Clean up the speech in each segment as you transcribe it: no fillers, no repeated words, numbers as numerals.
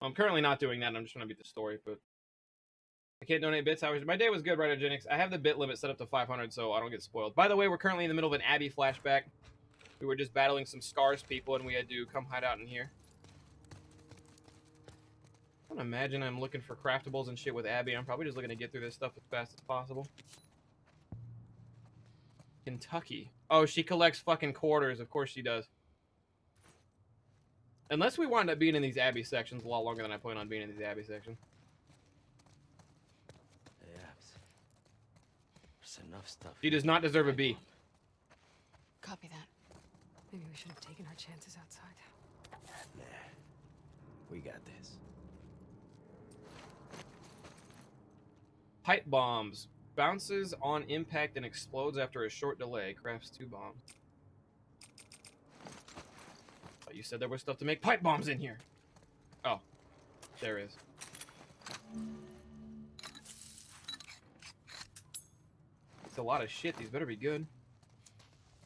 I'm currently not doing that. I'm just trying to beat the story, but I can't donate bits. My day was good, Rydergenics. I have the bit limit set up to 500, so I don't get spoiled. By the way, we're currently in the middle of an Abby flashback. We were just battling some Scars people, and we had to come hide out in here. I don't imagine I'm looking for craftables and shit with Abby. I'm probably just looking to get through this stuff as fast as possible. Kentucky. Oh, she collects fucking quarters. Of course she does. Unless we wind up being in these Abby sections a lot longer than I plan on being in these Abby sections. There's enough stuff. She does not deserve a B. Copy that. Maybe we should have taken our chances outside. Nah. We got this. Pipe bombs. Bounces on impact and explodes after a short delay. Crafts 2 bombs. Oh, you said there was stuff to make pipe bombs in here. Oh, there is. It's a lot of shit. These better be good.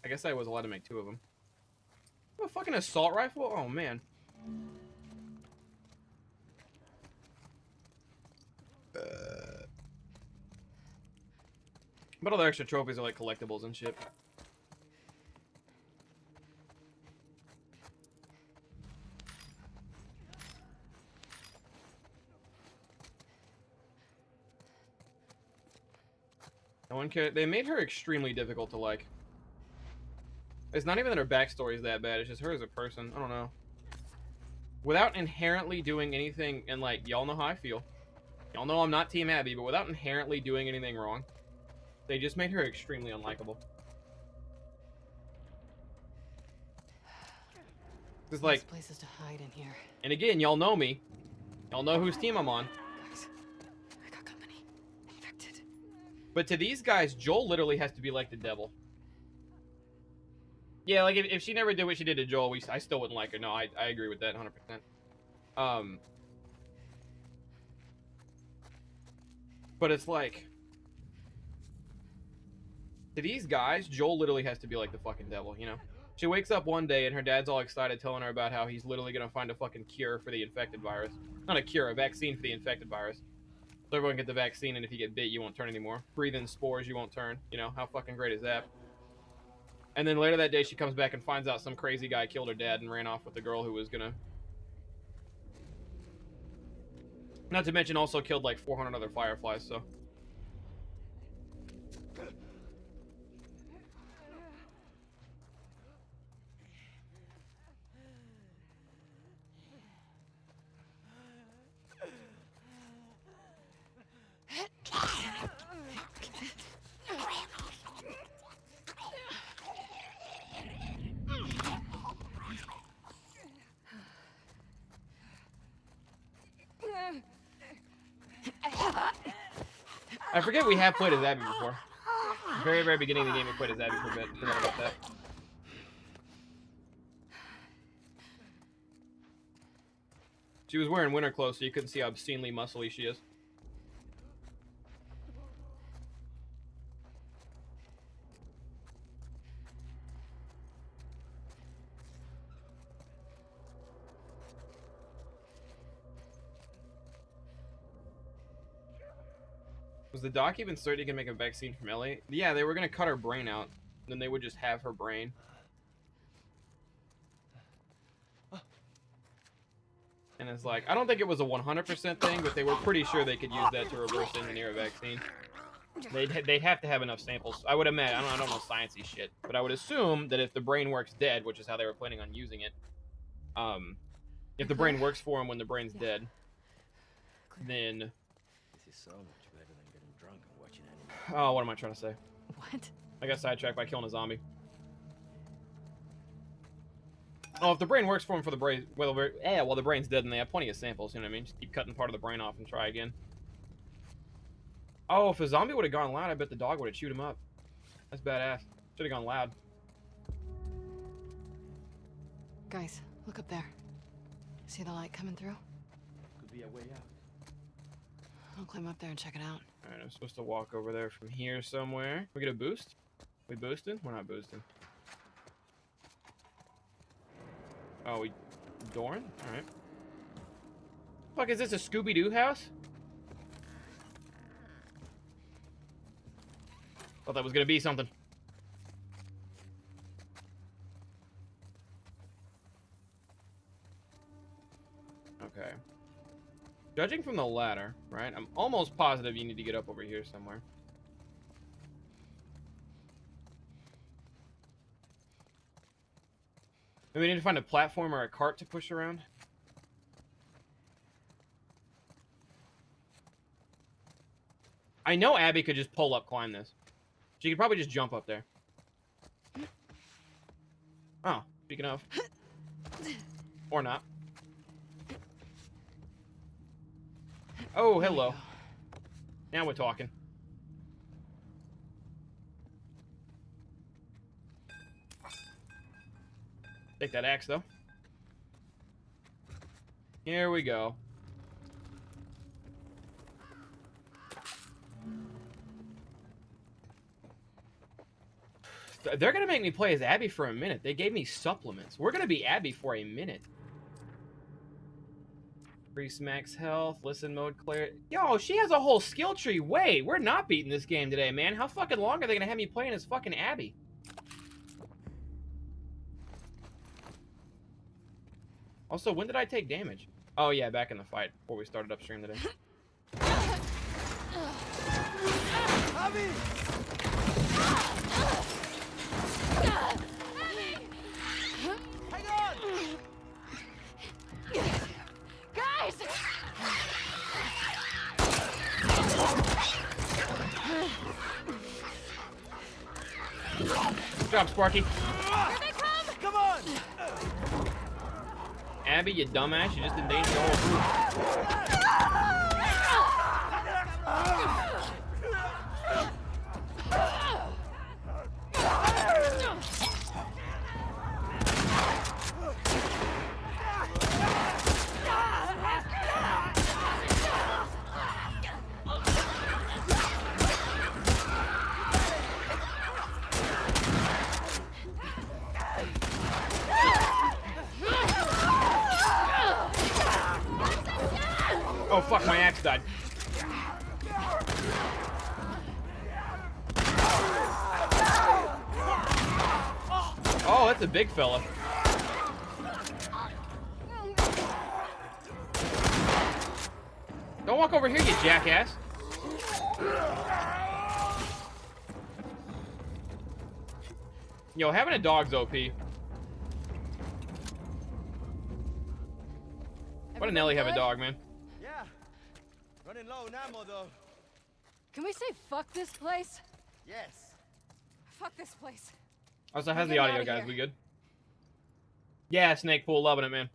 I guess I was allowed to make 2 of them. A fucking assault rifle? Oh, man. But all the extra trophies are like collectibles and shit. No one cared. They made her extremely difficult to like. It's not even that her backstory is that bad. It's just her as a person. I don't know. Without inherently doing anything, and like, y'all know how I feel. Y'all know I'm not Team Abby, but without inherently doing anything wrong, they just made her extremely unlikable. It's like places to hide in here. And again, y'all know me. Y'all know whose team I'm on. Guys, I got company. Infected. But to these guys, Joel literally has to be like the devil. Yeah, like if she never did what she did to Joel, I still wouldn't like her. No, I agree with that 100%. But it's like, to these guys, Joel literally has to be like the fucking devil, you know? She wakes up one day and her dad's all excited telling her about how he's literally going to find a fucking cure for the infected virus. Not a cure, a vaccine for the infected virus. So everyone get the vaccine, and if you get bit, you won't turn anymore. Breathe in spores, you won't turn. You know, how fucking great is that? And then later that day, she comes back and finds out some crazy guy killed her dad and ran off with the girl who was going to... Not to mention also killed like 400 other fireflies, so... I forget we have played as Abby before. Very, very beginning of the game, we played as Abby for a bit. Forgot about that. She was wearing winter clothes, so you couldn't see how obscenely muscly she is. Was the doc even certain you can make a vaccine from Ellie? Yeah, they were gonna cut her brain out. Then they would just have her brain. And it's like, I don't think it was a 100% thing, but they were pretty sure they could use that to reverse engineer a vaccine. They'd have to have enough samples. I would imagine, I don't know sciencey shit, but I would assume that if the brain works dead, which is how they were planning on using it, if the brain works for him when the brain's dead, then... This is so much better than getting drunk and watching anime. Oh, what am I trying to say? What? I got sidetracked by killing a zombie. Oh, if the brain works for him for the brain, well, the brain's dead, and they have plenty of samples, you know what I mean? Just keep cutting part of the brain off and try again. Oh, if a zombie would have gone loud, I bet the dog would have chewed him up. That's badass. Should have gone loud. Guys, look up there. See the light coming through? Could be a way out. I'll climb up there and check it out. Alright, I'm supposed to walk over there from here somewhere. We get a boost? We boosted? We're not boosting. Oh, we... Doran? Alright. Fuck, is this a Scooby-Doo house? Thought that was gonna be something. Okay. Judging from the ladder, right? I'm almost positive you need to get up over here somewhere. Maybe we need to find a platform or a cart to push around. I know Abby could just pull up, climb this. She could probably just jump up there. Oh, speaking of. Or not. Oh, hello. Now we're talking. Take that axe, though. Here we go. They're gonna make me play as Abby for a minute. They gave me supplements. We're gonna be Abby for a minute. Increase max health, listen mode clear. Yo, she has a whole skill tree. Wait, we're not beating this game today, man. How fucking long are they gonna have me playing as fucking Abby? Also, when did I take damage? Oh yeah, back in the fight before we started upstream today. Abby! Hang on! Guys! Good job, Sparky. Here they come! Come on! Abby, you dumbass, you just endangered the whole group. Oh fuck, my axe died. Oh, that's a big fella. Don't walk over here, you jackass. Yo, having a dog's OP. Why did Nelly have a dog, man? Yeah. Running low on ammo, though. Can we say fuck this place? Yes. Fuck this place. Also, how's We're the getting audio, outta guys? here. We good? Yeah, Snake Pool, loving it, man.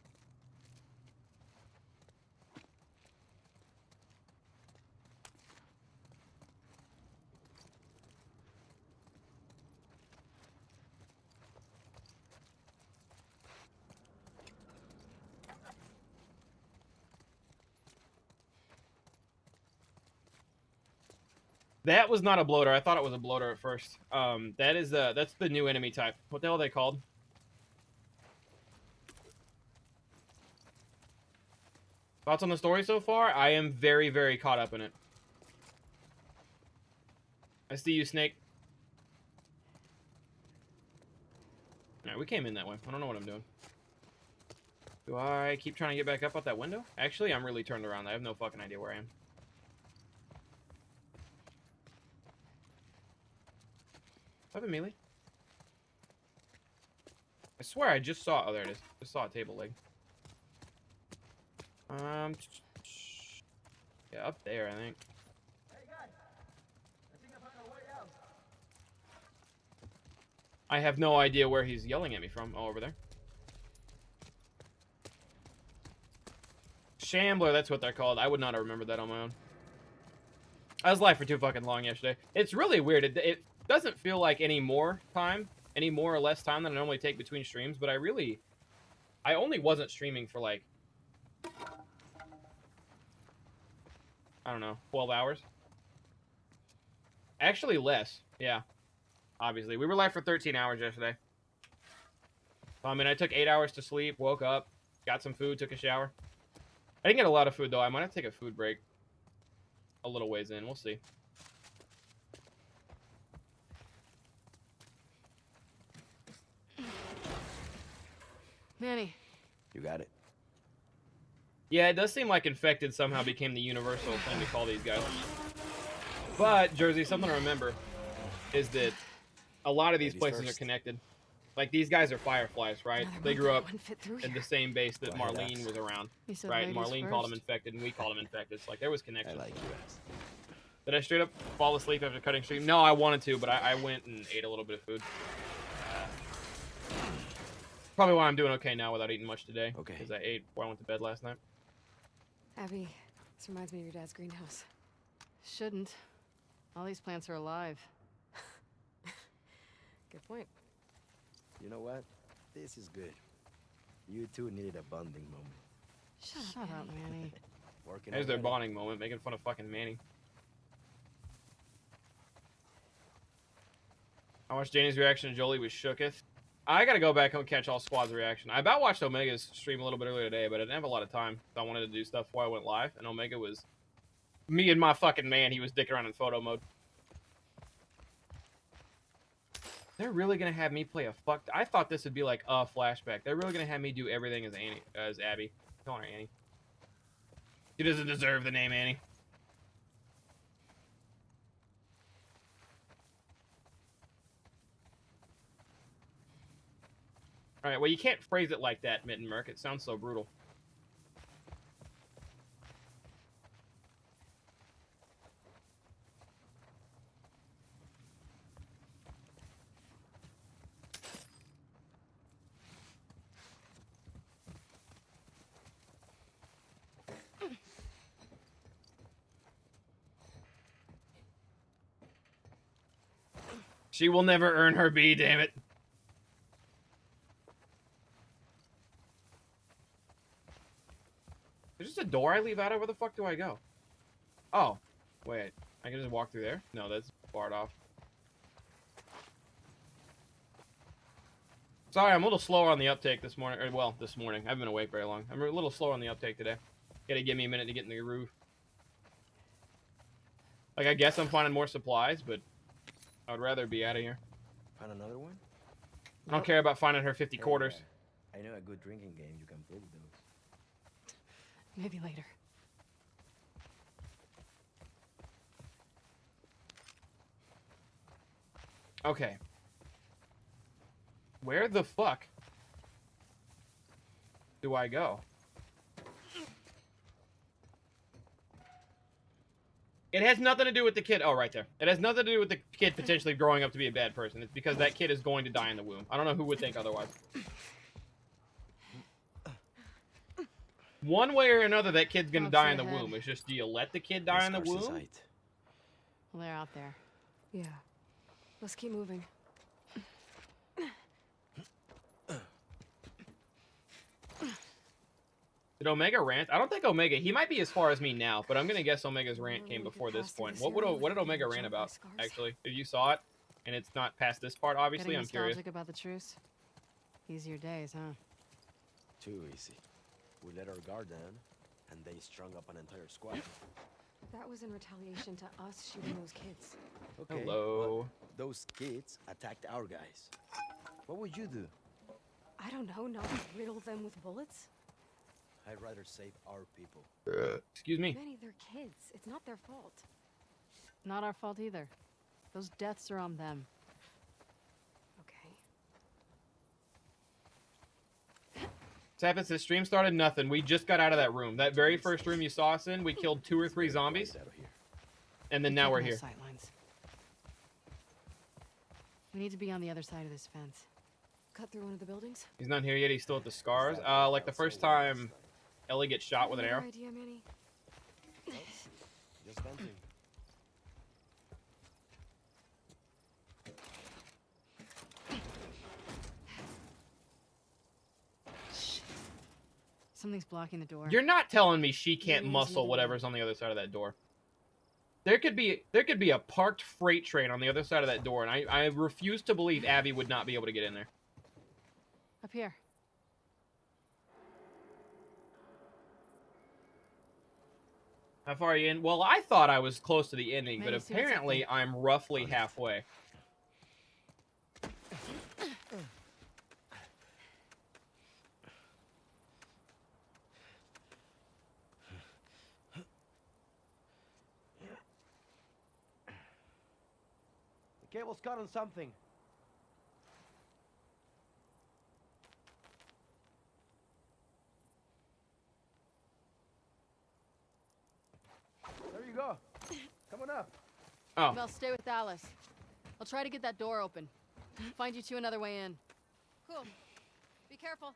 That was not a bloater. I thought it was a bloater at first. That's the new enemy type. What the hell are they called? Thoughts on the story so far? I am very, very caught up in it. I see you, Snake. Alright, we came in that way. I don't know what I'm doing. Do I keep trying to get back up out that window? Actually, I'm really turned around. I have no fucking idea where I am. I have a melee. I swear I just saw... Oh, there it is. Just saw a table leg. Yeah, up there, I think. Hey, guys. I think I found a way out. I have no idea where he's yelling at me from. Oh, over there. Shambler, that's what they're called. I would not have remembered that on my own. I was live for too fucking long yesterday. It's really weird. It doesn't feel like any more or less time than I normally take between streams, but I only wasn't streaming for like, I don't know, 12 hours. Actually less, yeah. Obviously, we were live for 13 hours yesterday. I mean, I took 8 hours to sleep, woke up, got some food, took a shower. I didn't get a lot of food, though. I might have to take a food break a little ways in. We'll see. Manny. You got it. Yeah, it does seem like infected somehow became the universal thing to call these guys. But, Jersey, something to remember is that a lot of these Ladies places first. are connected. Like, these guys are fireflies, right? Another They one grew that up wouldn't fit through in the here. same base that Go ahead, Marlene Axe. was around, You said right? ladies Marlene called them first. infected, and we called them infected. So, like, there was I connection. like you, Axe. Did I straight up fall asleep after cutting stream? No, I wanted to, but I went and ate a little bit of food. Probably why I'm doing okay now without eating much today. Okay. Because I ate before I went to bed last night. Abby, this reminds me of your dad's greenhouse. Shouldn't. All these plants are alive. Good point. You know what? This is good. You two needed a bonding moment. Shut up, Manny. Working There's their already. bonding moment, making fun of fucking Manny. I watched Janie's reaction to Jolie was shooketh. I gotta go back and catch all squad's reaction. I about watched Omega's stream a little bit earlier today, but I didn't have a lot of time. I wanted to do stuff before I went live, and Omega was me and my fucking man. He was dicking around in photo mode. They're really gonna have me play a fuck. I thought this would be like a flashback. They're really gonna have me do everything as Annie, as Abby. Calling her Annie. She doesn't deserve the name Annie. All right, well, you can't phrase it like that, Mitten Merc. It sounds so brutal. She will never earn her B, damn it. There's just a door I leave out of. Where the fuck do I go? Oh, wait. I can just walk through there? No, that's barred off. Sorry, I'm a little slower on the uptake this morning. Or, well, this morning. I haven't been awake very long. I'm a little slower on the uptake today. Gotta give me a minute to get in the groove. Like, I guess I'm finding more supplies, but I would rather be out of here. Find another one? I don't care about finding her 50 Hey, quarters. I know a good drinking game you can play with those. Maybe later. Okay. Where the fuck do I go? It has nothing to do with the kid. Oh, right there. It has nothing to do with the kid potentially growing up to be a bad person. It's because that kid is going to die in the womb. I don't know who would think otherwise. One way or another, that kid's going to Off die in your the head. womb. It's just, do you let the kid die in the Scarce's womb? height. Well, they're out there. Yeah. Let's keep moving. Did Omega rant? I don't think Omega. He might be as far as me now, but I'm gonna guess Omega's rant came before this point. What did Omega rant about? Actually, if you saw it, and it's not past this part, obviously, Getting I'm curious. nostalgic about the truce? Easier days, huh? Too easy. We let our guard down, and they strung up an entire squad. That was in retaliation to us shooting those kids. Okay. Hello. well, those kids attacked our guys. What would you do? I don't know, not riddle them with bullets? I'd rather save our people. Excuse me. Manny, they're kids. It's not their fault. Not our fault either. Those deaths are on them. Okay. Tappin says stream started nothing. We just got out of that room. That very first room you saw us in, we killed 2 or 3 zombies, Out of here. and then now we're here. Sightlines. We need to be on the other side of this fence. Cut through one of the buildings? He's not here yet. He's still at the scars. Like the first time Ellie gets shot with an arrow. Another idea, Manny? Just venting. Something's blocking the door. You're not telling me she can't Maybe it's muscle another whatever's on the other side of that door. There could be a parked freight train on the other side of that door, and I refuse to believe Abby would not be able to get in there. Up here. How far are you in? Well, I thought I was close to the ending, but Maybe see what's up apparently there. I'm roughly halfway. The cable's caught on something. There you go. Come on up. Oh, Mel, stay with Alice. I'll try to get that door open. Find you two another way in. Cool. Be careful.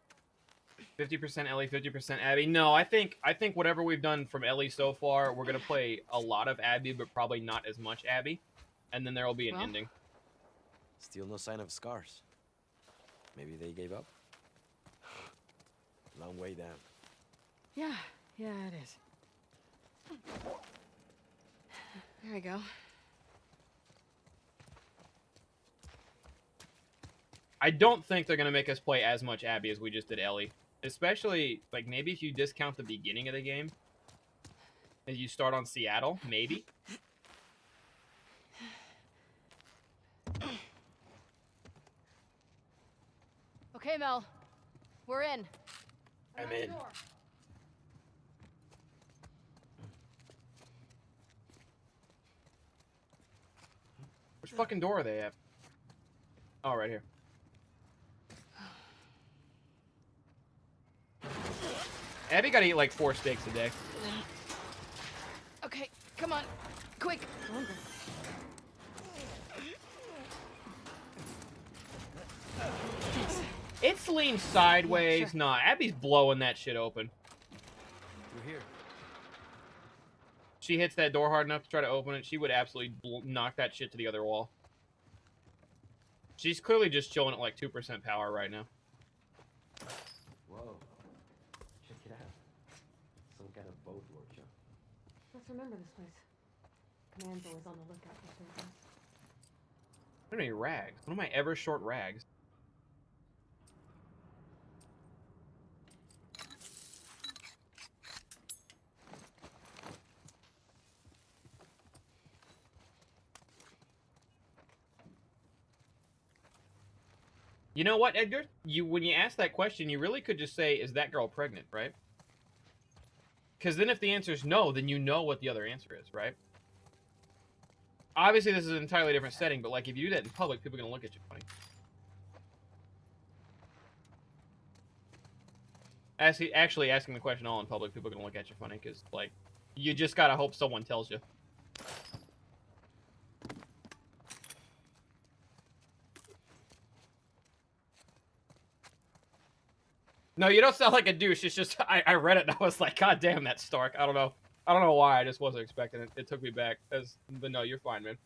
50% Ellie, 50% Abby. No, I think whatever we've done from Ellie so far, we're gonna play a lot of Abby, but probably not as much Abby, and then there will be an Well. ending. Still no sign of scars. Maybe they gave up. Long way down. Yeah, it is. There we go. I don't think they're gonna make us play as much Abby as we just did Ellie. Especially, like, maybe if you discount the beginning of the game, and you start on Seattle, maybe. Okay, Mel. We're in. I'm Around the in. door. Which fucking door are they at? Oh, right here. Abby gotta eat like 4 steaks a day. Okay, come on. Quick. Longer. Thanks. It's leaned sideways. Yeah, sure. Nah, Abby's blowing that shit open. You're here. She hits that door hard enough to try to open it, she would absolutely knock that shit to the other wall. She's clearly just chilling at like 2% power right now. Whoa. Check it out. Some kind of boat workshop. Let's remember this place. Command's always on the lookout for things. How many rags? When am I ever short rags? You know what, Edgar? When you ask that question, you really could just say, is that girl pregnant, right? Because then if the answer is no, then you know what the other answer is, right? Obviously, this is an entirely different setting, but like if you do that in public, people are going to look at you funny. Actually asking the question all in public, people are going to look at you funny, because, like, you just got to hope someone tells you. No, you don't sound like a douche. It's just I read it and I was like, God damn, that's Stark. I don't know why. I just wasn't expecting it. It took me back. But no, you're fine, man.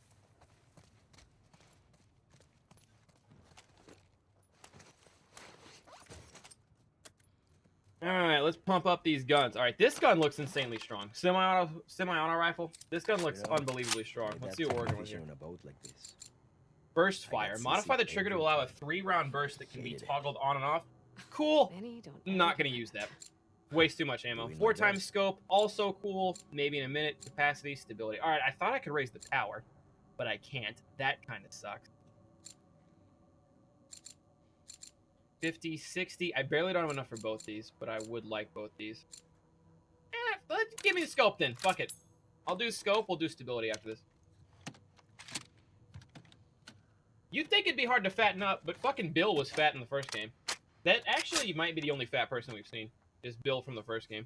All right, let's pump up these guns. All right, this gun looks insanely strong. Semi-auto rifle. This gun looks unbelievably strong. Let's see what we're working with here. On a boat like this. Burst fire. Modify the trigger to allow a 3-round burst that can be toggled on and off. Cool. Benny, don't Not gonna use that. Waste too much ammo. 4 times scope, also cool. Maybe in a minute. Capacity, stability. All right, I thought I could raise the power, but I can't. That kind of sucks. 50, 60. I barely don't have enough for both these, but I would like both these. Let's give me the scope then. Fuck it. I'll do scope. We'll do stability after this. You'd think it'd be hard to fatten up, but fucking Bill was fat in the first game. That actually might be the only fat person we've seen, is Bill from the first game.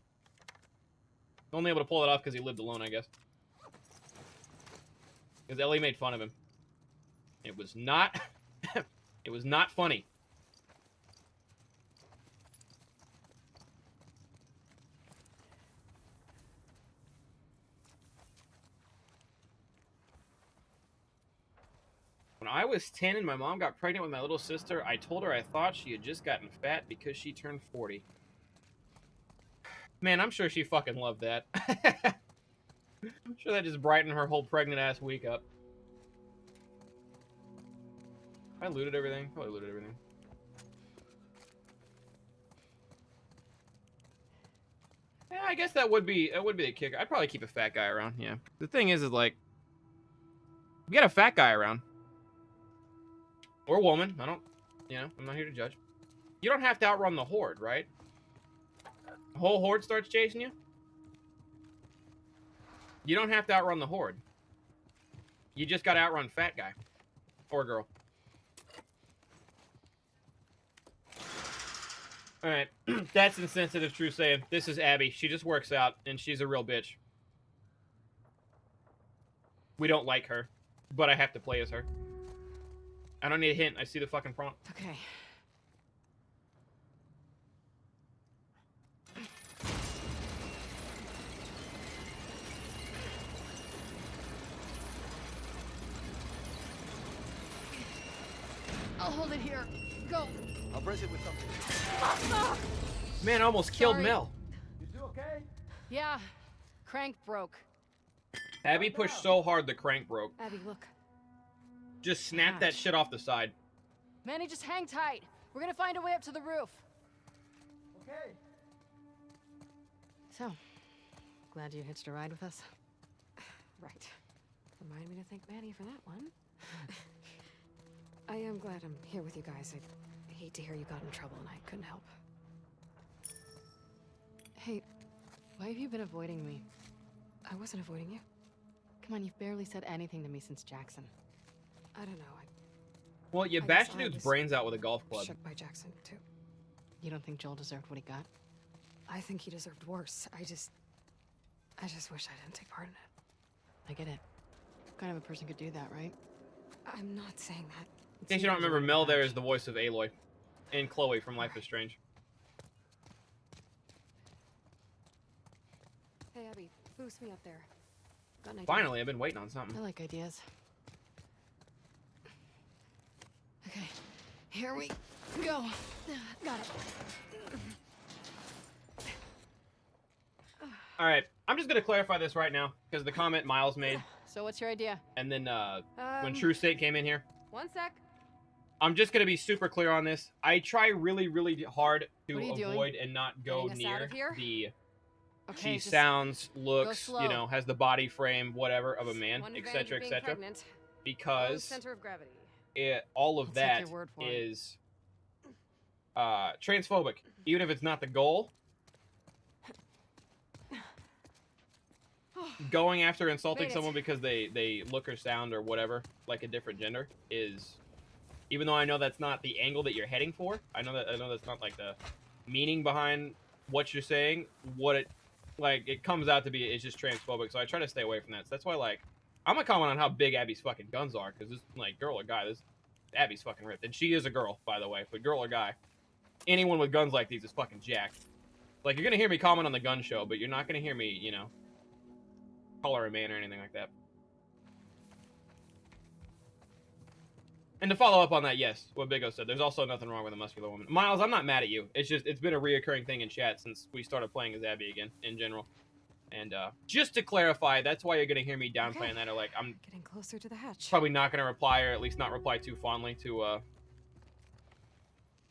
Only able to pull it off because he lived alone, I guess. Because Ellie made fun of him. It was not... it was not funny. When I was 10 and my mom got pregnant with my little sister, I told her I thought she had just gotten fat because she turned 40. Man, I'm sure she fucking loved that. I'm sure that just brightened her whole pregnant-ass week up. I looted everything. Probably looted everything. Yeah, I guess that would be the kicker. I'd probably keep a fat guy around. Yeah. The thing is like, we got a fat guy around, or woman. I don't, I'm not here to judge. You don't have to outrun the horde, right? The whole horde starts chasing you. You don't have to outrun the horde. You just got to outrun fat guy or girl. All right, that's insensitive. True saying. This is Abby. She just works out, and she's a real bitch. We don't like her, but I have to play as her. I don't need a hint. I see the fucking prompt. Okay. I'll hold it here. Go. I'll brace it with something. Man, I almost killed Sorry. Mel. You do okay? Yeah. Crank broke. Abby pushed so hard the crank broke. Abby, look. Just snap that shit off the side. Manny, just hang tight. We're gonna find a way up to the roof. Okay. So, glad you hitched a ride with us. Right. Remind me to thank Manny for that one. I am glad I'm here with you guys. I hate to hear you got in trouble and I couldn't help. Hey, why have you been avoiding me? I wasn't avoiding you. Come on, you've barely said anything to me since Jackson. I don't know. Well, you I bashed guess a I dude's was brains out with a golf club. shook by Jackson, too. You don't think Joel deserved what he got? I think he deserved worse. I just wish I didn't take part in it. I get it. What kind of a person could do that, right? I'm not saying that. In case you don't remember, Mel there is the voice of Aloy. And Chloe from Life is Strange. Hey, Abby, boost me up there. Got an idea. Finally, I've been waiting on something. I like ideas. Okay, here we go. Got it. Alright, I'm just gonna clarify this right now, because the comment Miles made, So what's your idea? and then when True State came in here, One sec. I'm just gonna be super clear on this. I try really, really hard to What are you doing? avoid and not go Getting us out near of here? the Okay, she just sounds, looks, slow. you know, has the body frame, whatever, of a man, One etc., advantage of being etc. pregnant. Low Because center of gravity. all of I'll take that your word for it. is transphobic, even if it's not the goal. Going after insulting Made it. someone because they look or sound or whatever like a different gender is, even though I know that's not the angle that you're heading for, I know that's not like the meaning behind what you're saying. What it comes out to be is just transphobic. So I try to stay away from that. So that's why, like, I'm gonna comment on how big Abby's fucking guns are, because this, like, girl or guy, this Abby's fucking ripped, and she is a girl, by the way. But girl or guy, anyone with guns like these is fucking jacked. Like, you're gonna hear me comment on the gun show, but you're not gonna hear me, you know, call her a man or anything like that. And to follow up on that, yes, what Big O said, there's also nothing wrong with a muscular woman. Miles, I'm not mad at you. It's just, it's been a reoccurring thing in chat since we started playing as Abby again, in general. And just to clarify, that's why you're going to hear me downplaying that, or like, I'm Getting closer to the hatch. probably not going to reply, or at least not reply too fondly to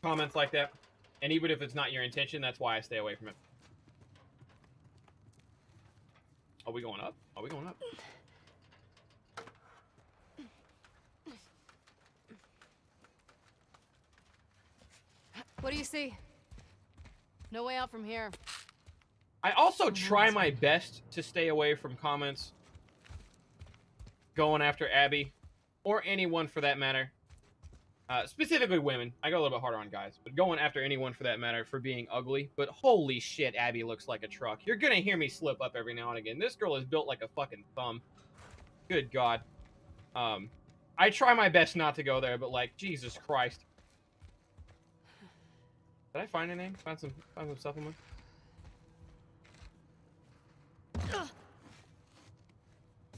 comments like that. And even if it's not your intention, that's why I stay away from it. Are we going up? Are we going up? What do you see? No way out from here. I also try my best to stay away from comments going after Abby, or anyone for that matter. Specifically women. I go a little bit harder on guys, but going after anyone for that matter for being ugly. But holy shit, Abby looks like a truck. You're gonna hear me slip up every now and again. This girl is built like a fucking thumb. Good God. I try my best not to go there, but like, Jesus Christ. Did I find anything? Find some supplements?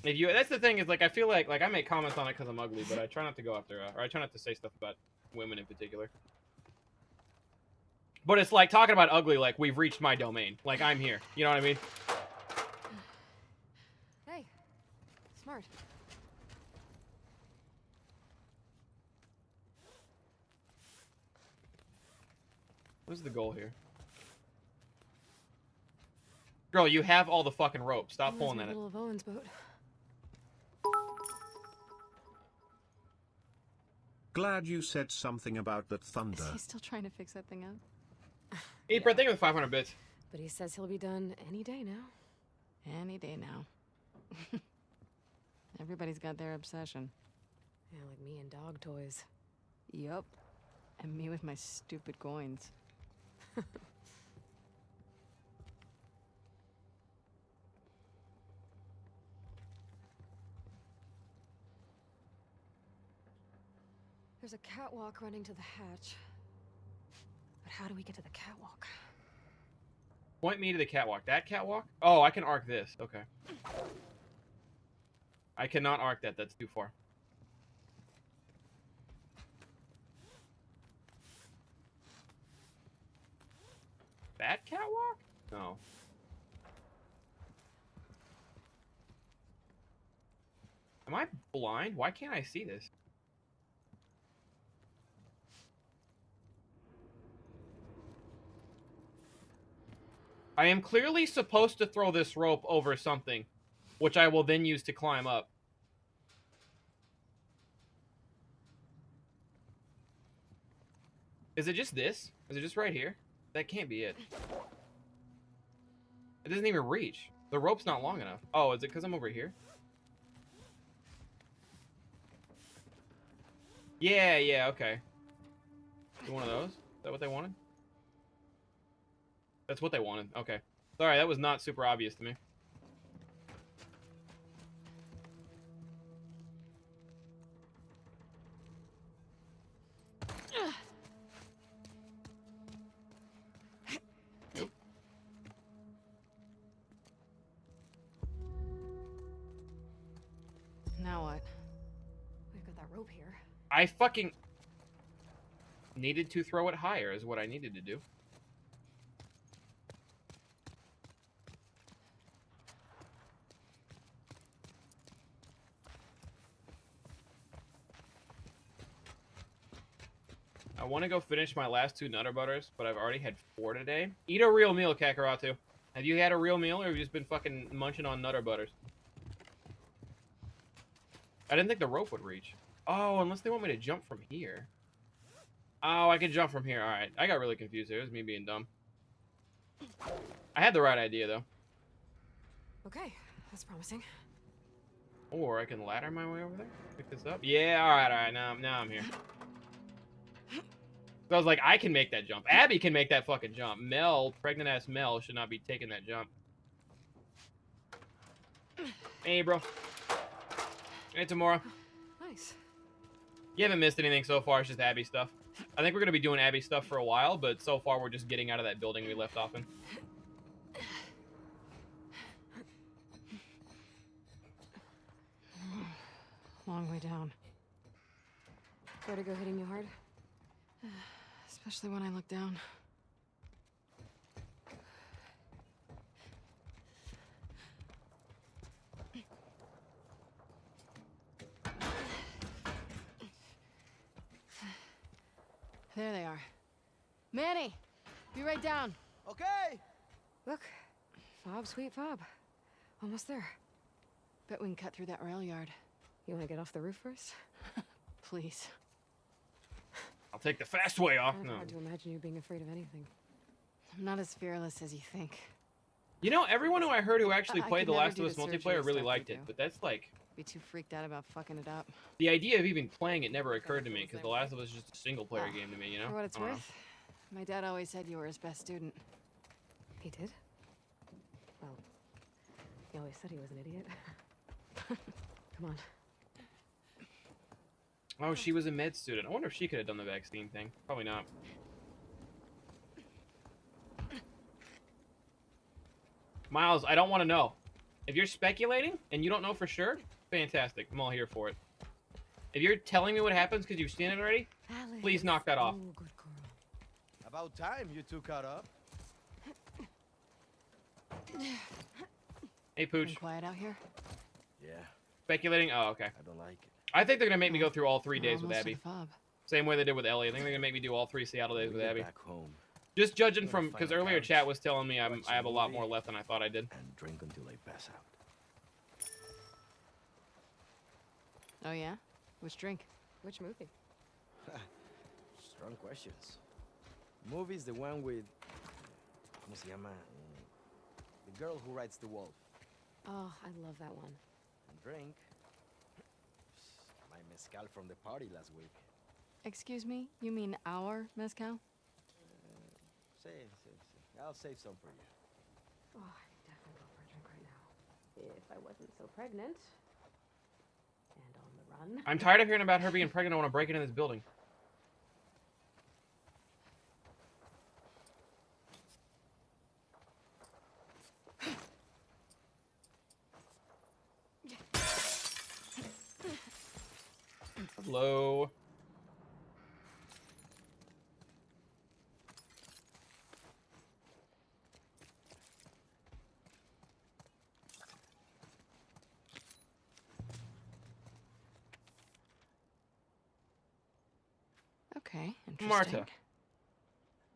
If you, that's the thing, is like, I feel like I make comments on it because I'm ugly, but I try not to go after, or I try not to say stuff about women in particular. But it's like talking about ugly, like we've reached my domain, like I'm here. You know what I mean? Hey, smart. What's the goal here? Girl, you have all the fucking rope. Stop pulling that. at it. Little of Owen's boat. Glad you said something about that thunder. Is he still trying to fix that thing up? Hey, Brett, thank you for the 500 bits. But he says he'll be done any day now. Any day now. Everybody's got their obsession. Yeah, like me and dog toys. Yup. And me with my stupid coins. There's a catwalk running to the hatch. But how do we get to the catwalk? Point me to the catwalk. That catwalk? Oh, I can arc this. Okay. I cannot arc that. That's too far. That catwalk? No. Am I blind? Why can't I see this? I am clearly supposed to throw this rope over something, which I will then use to climb up. Is it just this? Is it just right here? That can't be it. It doesn't even reach. The rope's not long enough. Oh, is it because I'm over here? Yeah, okay. One of those? Is that what they wanted? That's what they wanted. Okay. Sorry, that was not super obvious to me. Now what? We've got that rope here. I fucking needed to throw it higher is what I needed to do. I want to go finish my last 2 Nutter Butters, but I've already had 4 today. Eat a real meal, Kakaratu. Have you had a real meal, or have you just been fucking munching on Nutter Butters? I didn't think the rope would reach. Oh, unless they want me to jump from here. Oh, I can jump from here. Alright, I got really confused here. It was me being dumb. I had the right idea, though. Okay, that's promising. Or I can ladder my way over there. Pick this up. Yeah, alright. Now I'm here. So I was like, I can make that jump. Abby can make that fucking jump. Mel, pregnant-ass Mel, should not be taking that jump. Hey, bro. Hey, Tamora. Nice. You haven't missed anything so far. It's just Abby stuff. I think we're going to be doing Abby stuff for a while, but so far we're just getting out of that building we left off in. Long way down. Vertigo hitting you hard? Especially when I look down. There they are. Manny! Be right down. Okay. Look. Fob, sweet fob. Almost there. Bet we can cut through that rail yard. You want to get off the roof first? Please. I'll take the fast way off. Kind No. of hard to imagine you being afraid of anything. I'm not as fearless as you think. You know, everyone who I heard who actually I played could The never Last do of Us the surgery multiplayer really stuff liked you it, do. but that's like... Be too freaked out about fucking it up. The idea of even playing it never occurred to me, because The Last of Us is just a single-player game to me, you know? For what it's I don't know. worth, my dad always said you were his best student. He did? Well, he always said he was an idiot. Come on. Oh, she was a med student. I wonder if she could have done the vaccine thing. Probably not. Miles, I don't want to know. If you're speculating and you don't know for sure, fantastic. I'm all here for it. If you're telling me what happens because you've seen it already, please knock that off. Oh, good girl. About time you two caught up. Hey, Been Pooch. quiet out here? Yeah, Speculating? Oh, okay. I don't like it. I think they're going to make me go through all 3 We're days with almost to Abby. the fob. Same way they did with Ellie. I think they're going to make me do all 3 Seattle days We with get Abby. back home. Just judging Gonna from, find because a earlier couch, chat was telling me watch I have a lot movie, more left than I thought I did. and drink until I pass out. Oh, yeah? Which drink? Which movie? Strong questions. Movie's the one with... ¿Cómo se llama? The girl who writes The Wolf. Oh, I love that one. And drink... My mezcal from the party last week. Excuse me? You mean our mezcal? Save. I'll save some for you. Oh, I'd definitely go for a drink right now. If I wasn't so pregnant. And on the run. I'm tired of hearing about her being pregnant. I want to break into this building. Hello. Okay, interesting. Marta.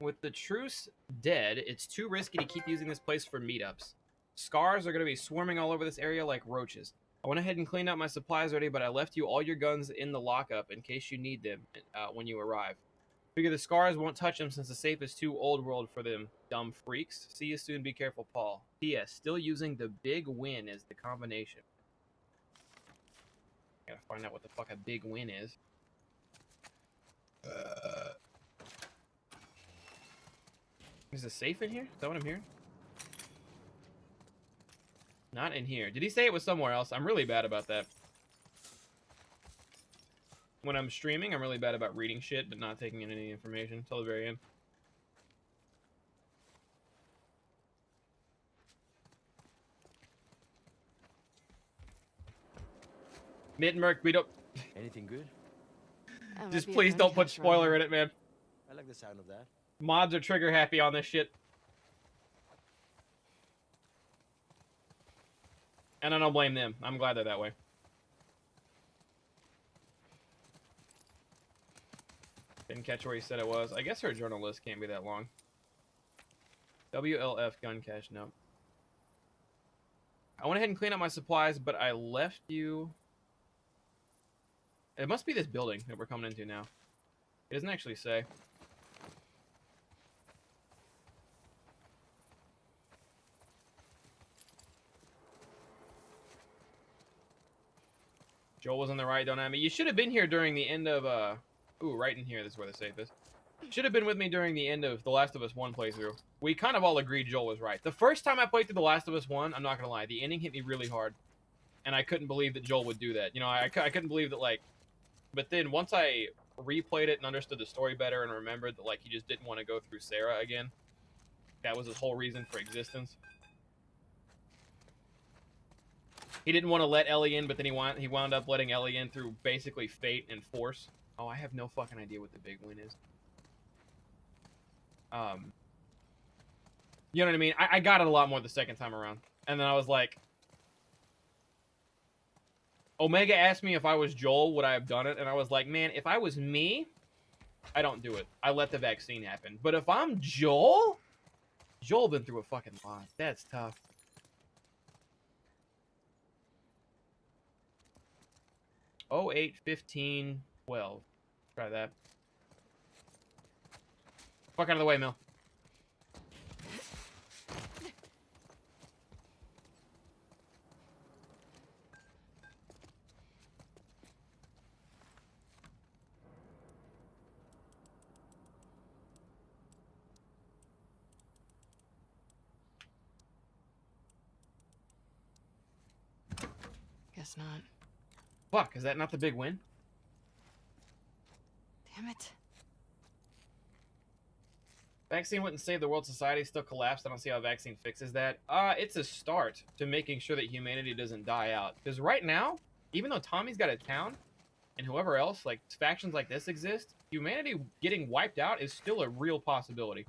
With the truce dead, it's too risky to keep using this place for meetups. Scars are going to be swarming all over this area like roaches. I went ahead and cleaned out my supplies already, but I left you all your guns in the lockup in case you need them when you arrive. Figure the Scars won't touch them since the safe is too old world for them, dumb freaks. See you soon, be careful, Paul. P.S. Still using the big win as the combination. Gotta find out what the fuck a big win is. Is the safe in here? Is that what I'm hearing? Not in here. Did he say it was somewhere else? I'm really bad about that. When I'm streaming, I'm really bad about reading shit, but not taking in any information until the very end. Mid-merc, we don't... Anything good? That Just might be a please gun don't put catch spoiler right in it, man. I like the sound of that. Mods are trigger happy on this shit. And I don't blame them. I'm glad they're that way. Didn't catch where he said it was. I guess her journal list can't be that long. WLF gun cache, no. I went ahead and cleaned up my supplies, but I left you... It must be this building that we're coming into now. It doesn't actually say. Joel was on the right, don't at me. You should have been here during the end of, Ooh, right in here, this is where the safe is. Should have been with me during the end of The Last of Us 1 playthrough. We kind of all agreed Joel was right. The first time I played through The Last of Us 1, I'm not gonna lie, the ending hit me really hard. And I couldn't believe that Joel would do that. You know, I couldn't believe that, like... But then, once I replayed it and understood the story better and remembered that, like, he just didn't want to go through Sarah again. That was his whole reason for existence. He didn't want to let Ellie in, but then he wound up letting Ellie in through basically fate and force. Oh, I have no fucking idea what the big win is. You know what I mean? I got it a lot more the second time around. And then I was like... Omega asked me if I was Joel, would I have done it? And I was like, man, if I was me, I don't do it. I let the vaccine happen. But if I'm Joel... Joel been through a fucking lot. That's tough. Oh, 08, 15, 12. Try that. Fuck out of the way, Mel. Guess not. Fuck, is that not the big win? Damn it. Vaccine wouldn't save the world. Society still collapsed. I don't see how a vaccine fixes that. It's a start to making sure that humanity doesn't die out. Because right now, even though Tommy's got a town, and whoever else, like, factions like this exist, humanity getting wiped out is still a real possibility.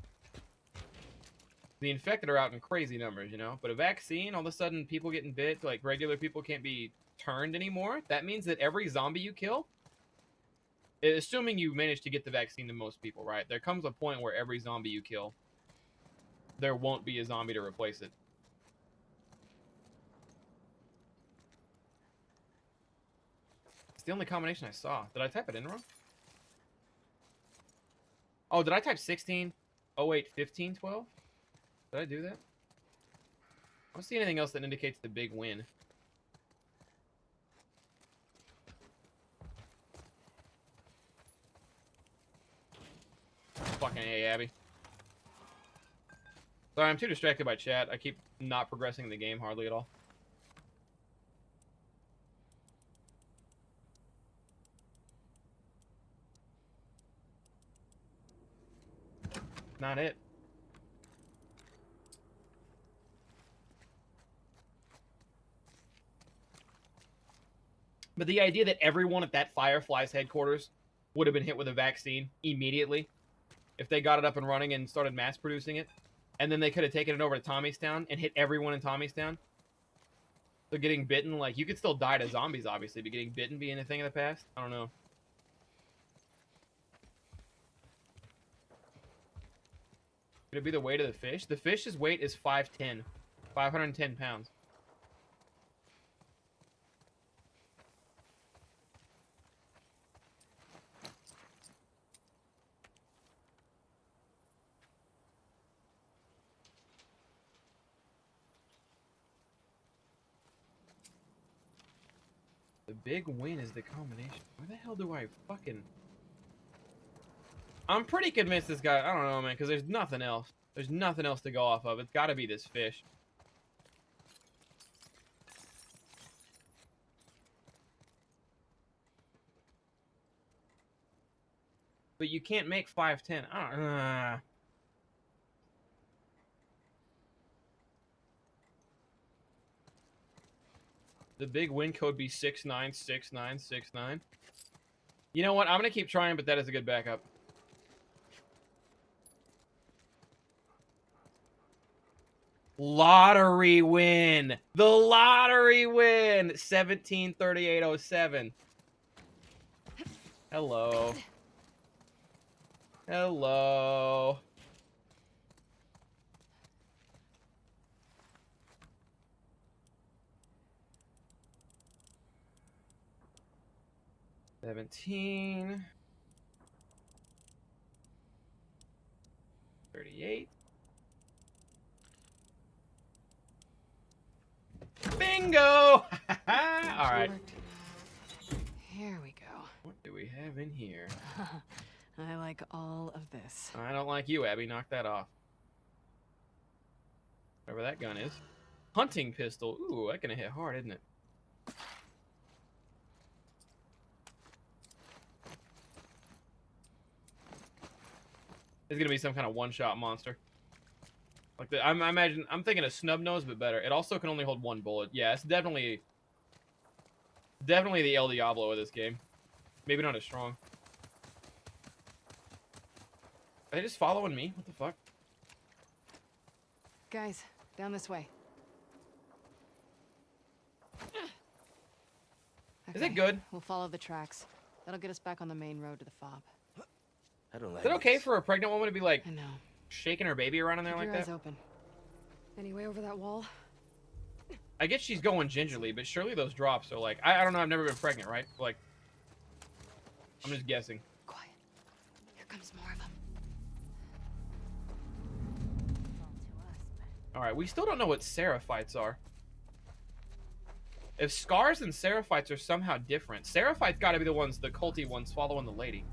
The infected are out in crazy numbers, you know? But a vaccine, all of a sudden, people getting bit, like, regular people can't be turned anymore. That means that every zombie you kill Assuming you manage to get the vaccine to most people, right? There comes a point where every zombie you kill, there won't be a zombie to replace it. It's the only combination I saw. Did I type it in wrong? Oh, did I type 16? Oh, wait, 15, 12? Did I do that? I don't see anything else that indicates the big win. Fucking A, Abby. Sorry, I'm too distracted by chat. I keep not progressing the game hardly at all. Not it. But the idea that everyone at that Firefly's headquarters would have been hit with a vaccine immediately if they got it up and running and started mass producing it, and then they could have taken it over to Tommy's Town and hit everyone in Tommy's Town. So getting bitten, like, you could still die to zombies, obviously, but getting bitten being a thing in the past? I don't know. Could it be the weight of the fish? The fish's weight is 510. 510 pounds. The big win is the combination. Where the hell do I fucking... I'm pretty convinced this guy... I don't know, man, because there's nothing else. There's nothing else to go off of. It's got to be this fish. But you can't make 510. I don't... The big win code be 696969. You know what? I'm going to keep trying, but that is a good backup. Lottery win. The lottery win. 173807. Hello. Hello. $17. 38. Bingo! All right. Here we go. What do we have in here? I like all of this. I don't like you, Abby. Knock that off. Whatever that gun is. Hunting pistol. Ooh, that gonna hit hard, isn't it? It's gonna be some kind of one-shot monster. Like I'm thinking a snub nose, but better. It also can only hold one bullet. Yeah, it's definitely the El Diablo of this game. Maybe not as strong. Are they just following me? What the fuck? Guys, down this way. Is it good? We'll follow the tracks. That'll get us back on the main road to the fob. I don't like Is it okay this. for a pregnant woman to be like I know. shaking her baby around in there Keep like your eyes that? open. Any way over that wall? I guess she's going gingerly, but surely those drops are like I don't know. I've never been pregnant, right? Like I'm just guessing. Quiet. Here comes more of them. All right, we still don't know what Seraphites are. If Scars and Seraphites are somehow different, Seraphites got to be the ones, the culty ones, following the lady.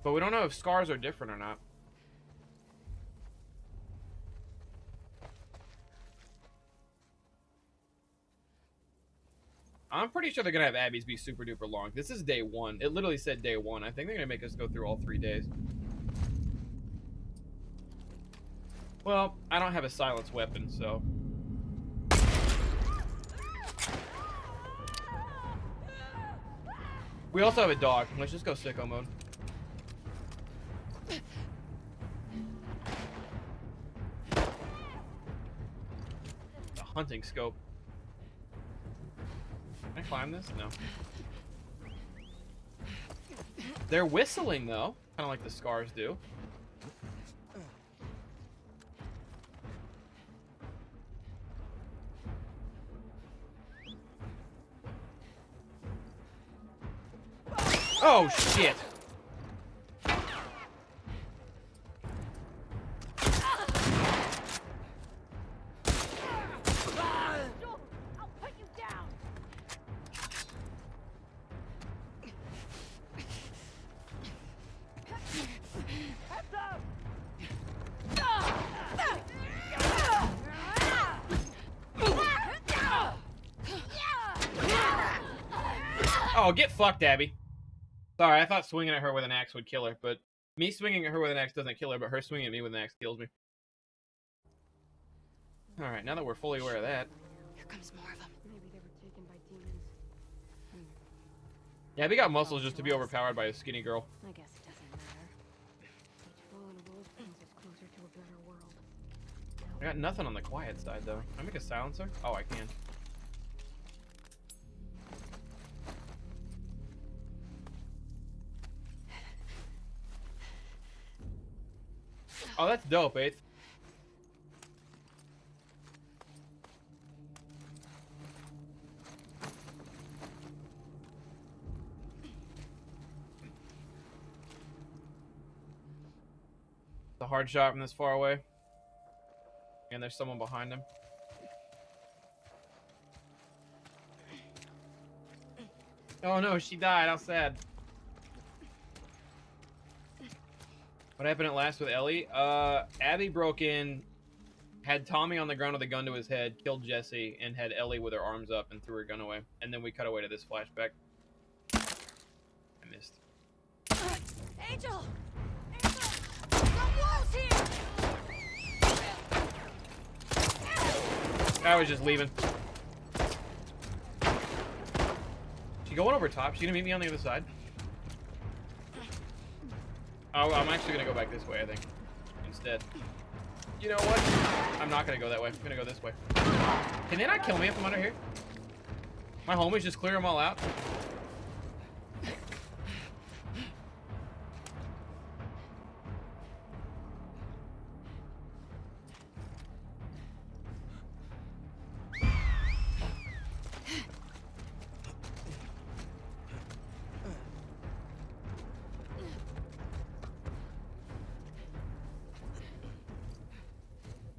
But we don't know if Scars are different or not. I'm pretty sure they're going to have Abby's be super duper long. This is day 1. It literally said day 1. I think they're going to make us go through all 3 days. Well, I don't have a silenced weapon, so... We also have a dog. Let's just go sicko mode. The hunting scope. Can I climb this? No. They're whistling though, kind of like the scars do. Oh shit! Oh, get fucked, Abby. Sorry, I thought swinging at her with an axe would kill her, but me swinging at her with an axe doesn't kill her, but her swinging at me with an axe kills me. Alright, now that we're fully aware of that. Here comes more of them. Maybe they were taken by demons. Yeah, Abby got muscles just to be overpowered by a skinny girl. I guess it doesn't matter. Each fallen wolf brings us closer to a better world. I got nothing on the quiet side, though. Can I make a silencer? Oh, I can. Oh, that's dope, 8th. The hard shot from this far away. And there's someone behind him. Oh no, she died. How sad. What happened at last with Ellie? Abby broke in, had Tommy on the ground with a gun to his head, killed Jesse, and had Ellie with her arms up and threw her gun away. And then we cut away to this flashback. I missed. Angel! Angel! The wolves here! I was just leaving. She going over top? She gonna meet me on the other side? Oh, I'm actually gonna go back this way, I think. Instead. You know what? I'm not gonna go that way. I'm gonna go this way. Can they not kill me if I'm under here? My homies just clear them all out.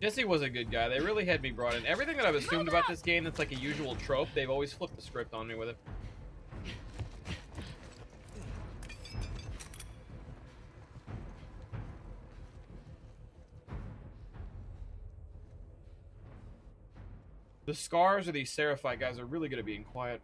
Jesse was a good guy. They really had me brought in. Everything that I've assumed about this game that's like a usual trope, they've always flipped the script on me with it. The Scars or these Seraphite guys are really good at being quiet.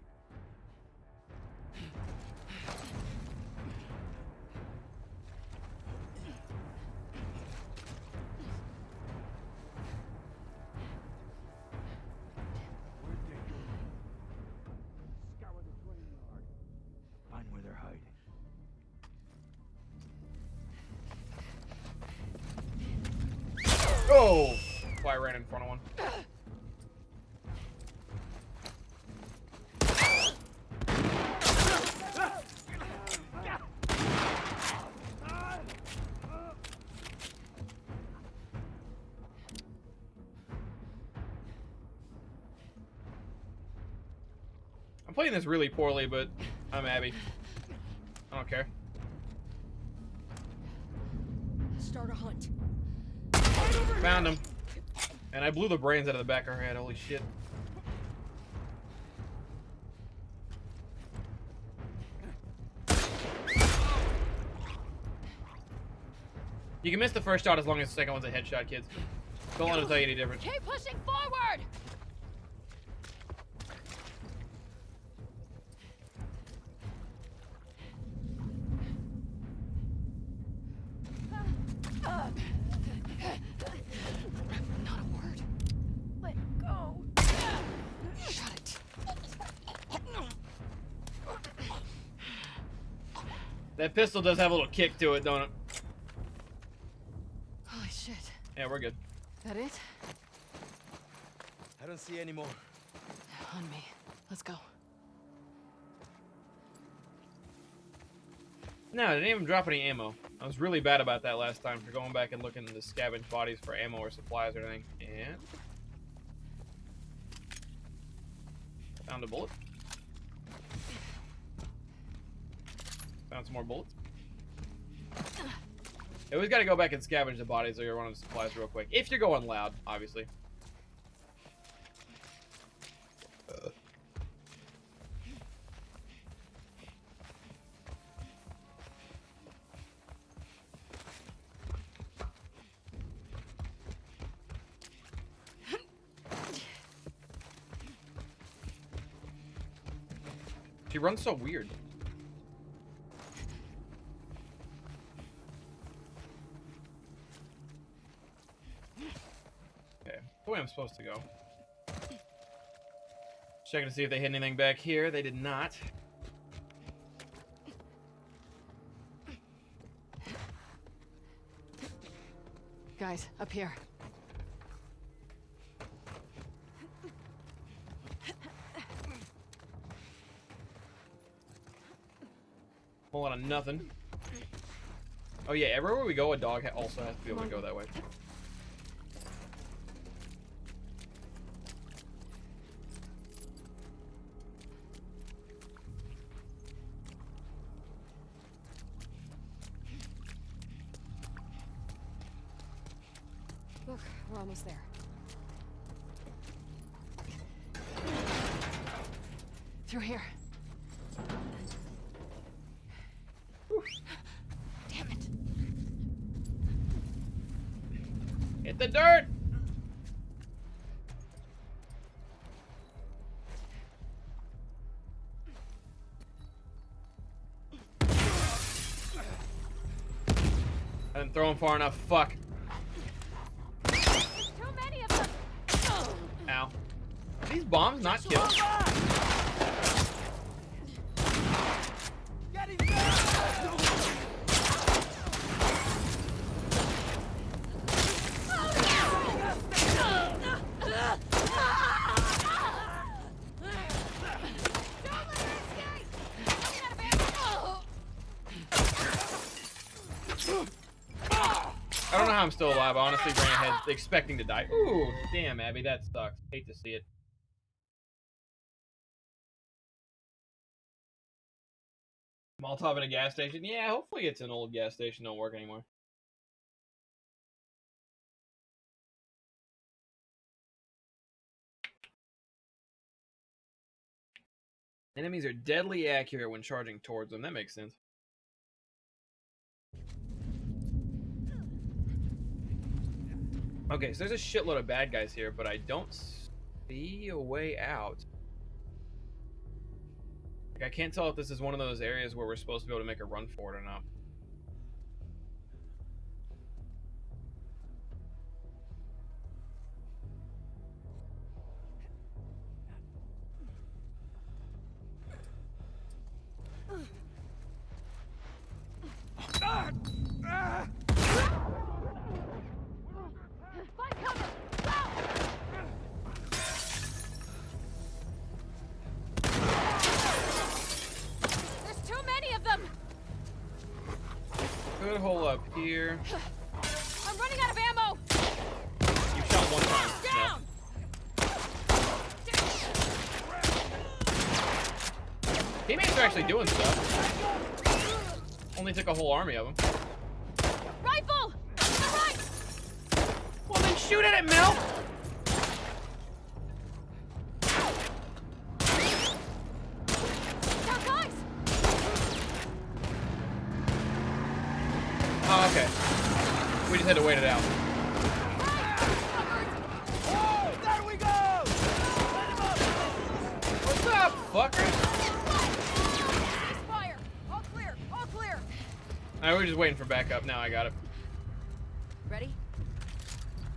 Find where they're hiding. Oh! Why I ran in front of one. I'm playing this really poorly, but I'm Abby. I don't care. Start a hunt. Found him. And I blew the brains out of the back of her head. Holy shit. You can miss the first shot as long as the second one's a headshot, kids. Don't let him tell you any different. Keep pushing forward! Not a word. Let go. Shut it. That pistol does have a little kick to it, don't it? Holy shit. Yeah, we're good. That it? I don't see any more. On me. Let's go. No, I didn't even drop any ammo. I was really bad about that last time for going back and looking to scavenge bodies for ammo or supplies or anything. And found a bullet. Found some more bullets. You always got to go back and scavenge the bodies or you're running supplies real quick. If you're going loud, obviously. She runs so weird. Okay, the way I'm supposed to go. Checking to see if they hit anything back here. They did not. Guys, up here. Whole lot of nothing. Oh yeah, everywhere we go, a dog also has to be able to go that way. Look, we're almost there. Through here. Damn it. Hit the dirt! I didn't throw him far enough. Fuck. There's too many of them. Ow. Are these bombs not kill? Get him down! I don't know how I'm still alive. I honestly ran ahead expecting to die. Ooh, damn, Abby, that sucks. Hate to see it. Molotov at a gas station? Yeah, hopefully it's an old gas station. Don't work anymore. Enemies are deadly accurate when charging towards them. That makes sense. Okay, so there's a shitload of bad guys here, but I don't see a way out. Like, I can't tell if this is one of those areas where we're supposed to be able to make a run for it or not. There's too many of them. Good hole up here. I'm running out of ammo. You shot one time. Down. No. Teammates are actually doing stuff. Only took a whole army of them. Rifle. To the right. Well, then shoot at it, Mel! Now, guys. Oh, okay. We just had to wait it out. Oh, there we go! Let him up! What's up, fucker? Fire. All clear. All clear. Alright, we're just waiting for backup. Now I got it. Ready?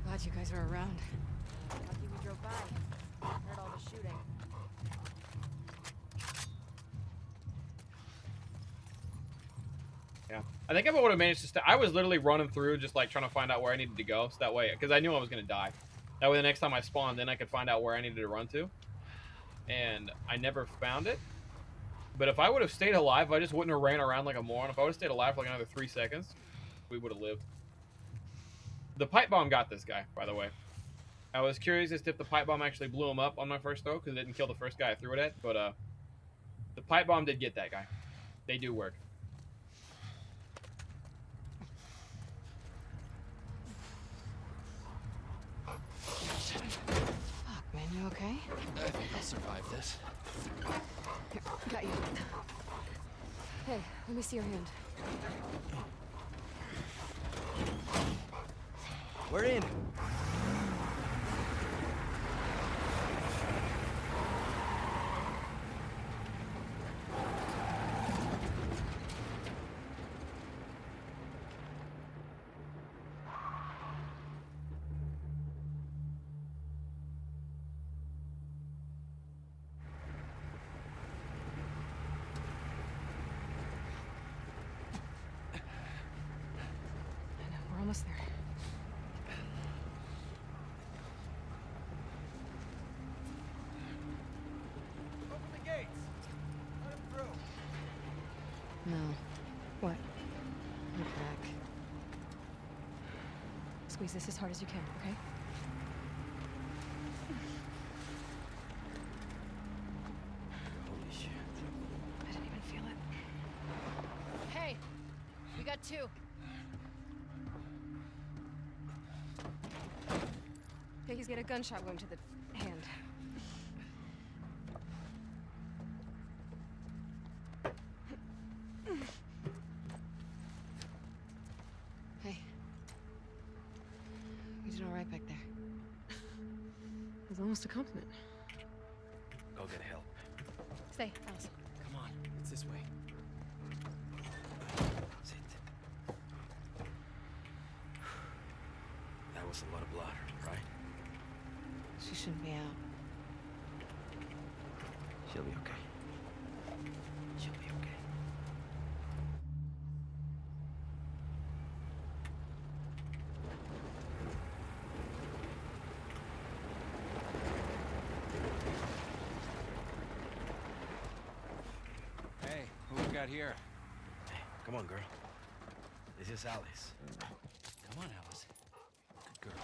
Glad you guys were around. Lucky we drove by. Heard all the shooting. Yeah. I think if I would have managed to stay, I was literally running through just like trying to find out where I needed to go. So that way, because I knew I was going to die. That way the next time I spawned, then I could find out where I needed to run to. And I never found it. But if I would have stayed alive, I just wouldn't have ran around like a moron. If I would have stayed alive for like another 3 seconds, we would have lived. The pipe bomb got this guy, by the way. I was curious as to if the pipe bomb actually blew him up on my first throw, because it didn't kill the first guy I threw it at, but the pipe bomb did get that guy. They do work. Fuck, man, you okay? I think I'll survive this. Here, got you. Hey, let me see your hand. We're in. I know, we're almost there. Open the gates. Let him through. No. What? Look back. Squeeze this as hard as you can, okay? Holy shit. I didn't even feel it. Hey, we got 2. Okay, he's got a gunshot wound to the hand. Hey. You did all right back there. It was almost a compliment. Go get help. Stay, Alice. Come on, it's this way. Sit. That was a lot of blood, right? She shouldn't be out. She'll be okay. She'll be okay. Hey, who we got here? Hey, come on, girl. This is Alice. Come on, Alice. Good girl.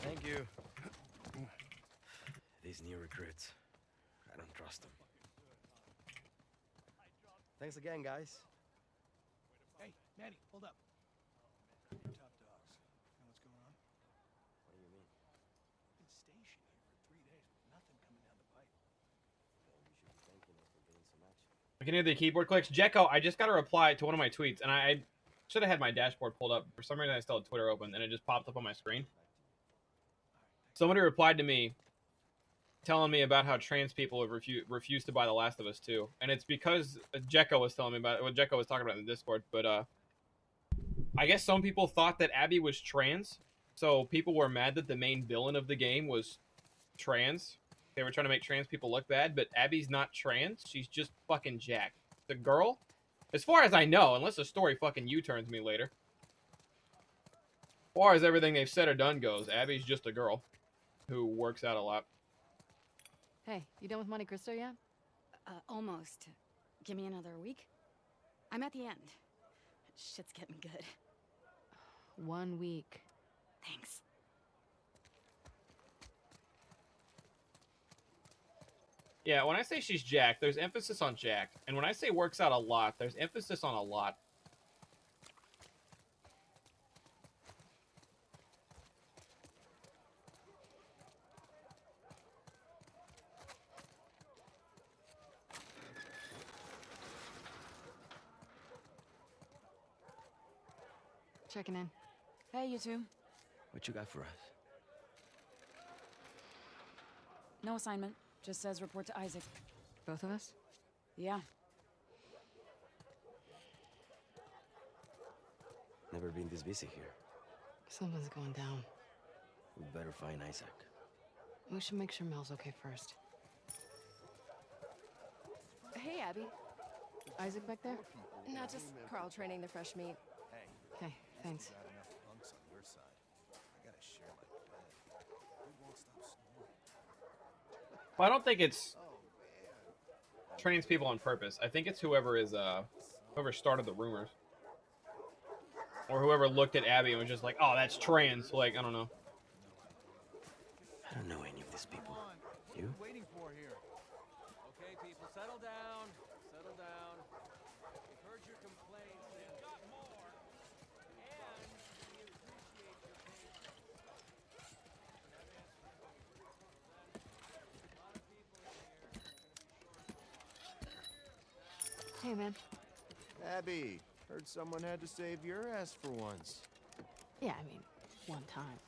Thank you. These new recruits, I don't trust them. Thanks again, guys. Hey, Manny, hold up. Your top dogs. Know what's going on? What do you mean? We've been stationed here for 3 days with nothing coming down the pipe. Well, you should be thanking us for getting some action. I can hear the keyboard clicks. Jekko, I just got a reply to one of my tweets, and I should have had my dashboard pulled up. For some reason, I still had Twitter open, and it just popped up on my screen. Somebody replied to me telling me about how trans people have refused to buy The Last of Us 2. And it's because Jekko was telling me about what Jekko was talking about in the Discord. But I guess some people thought that Abby was trans. So people were mad that the main villain of the game was trans. They were trying to make trans people look bad. But Abby's not trans. She's just fucking jacked. The girl, as far as I know, unless the story fucking U-turns me later. As far as everything they've said or done goes, Abby's just a girl who works out a lot. Hey, you done with Monte Cristo yet? Almost. Give me another week. I'm at the end. Shit's getting good. 1 week. Thanks. Yeah, when I say she's jacked, there's emphasis on jacked. And when I say works out a lot, there's emphasis on a lot. Checking in. Hey, you two. What you got for us? No assignment. Just says report to Isaac. Both of us? Yeah. Never been this busy here. Something's going down. We better find Isaac. We should make sure Mel's okay first. Hey, Abby. Isaac back there? No, just Carl training the fresh meat. Okay, thanks. Got enough punks on your side. I gotta share my bed. Dude won't stop snoring. Well, I don't think it's trains people on purpose. I think it's whoever started the rumors. Or whoever looked at Abby and was just like, oh, that's trans. Like, I don't know. I don't know any of these people. You? What are we waiting for here? Okay, people, settle down. Settle down. We've heard your complaints. We've got more. And we appreciate your patience. Hey, man. Abby, heard someone had to save your ass for once. Yeah, I mean, one time.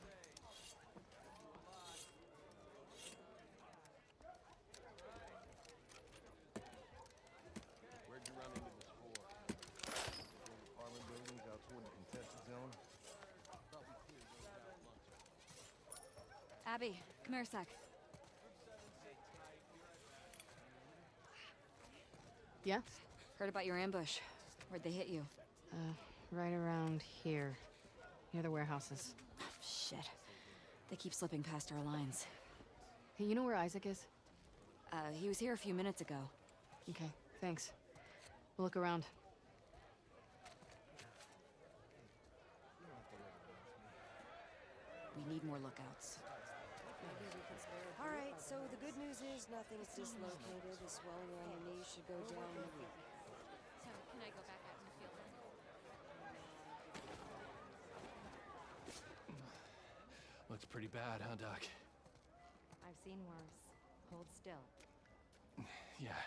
Where'd you run into this for? In apartment buildings out toward the contested zone? Abby, come here a sec. Yeah? Heard about your ambush. Where'd they hit you? Right around here. Near the warehouses. Shit. They keep slipping past our lines. Hey, you know where Isaac is? He was here a few minutes ago. Okay, thanks. We'll look around. We need more lookouts. All right, so the good news is nothing's dislocated. The swelling around your knee should go down in a week. So, can I go back out in the field then? Looks pretty bad, huh, Doc? I've seen worse. Hold still. Yeah.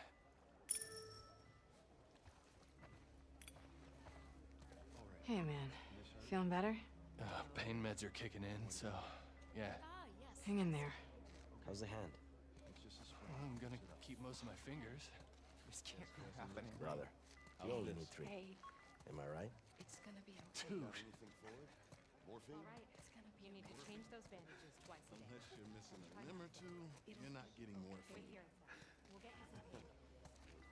Hey, man. Feeling better? Pain meds are kicking in, so yeah. Hang in there. How's the hand? Well, I'm gonna keep most of my fingers. This can't be happening. Brother, you only need 3. Hey, Am I right? it's gonna be okay. Dude. Anything for it? Morphine? All right, it's gonna be. You need to change those bandages twice a day. Unless you're missing a limb or two, you're not getting Wait morphine. here. We'll get you some pain.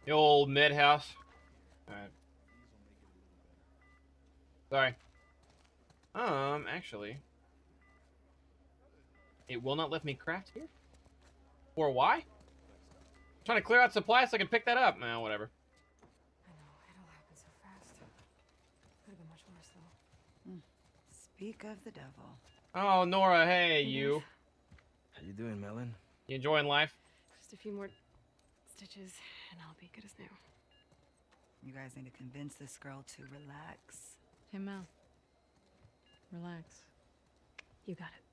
The old med house. Alright. Sorry. Actually. It will not let me craft here? Or why? Trying to clear out supplies so I can pick that up. Nah, whatever. I know, it all happened so fast. Could have been much worse, though. Speak of the devil. Oh, Nora, hey, you. How you doing, Melon? You enjoying life? Just a few more stitches, and I'll be good as new. You guys need to convince this girl to relax. Hey, Mel. Relax. You got it.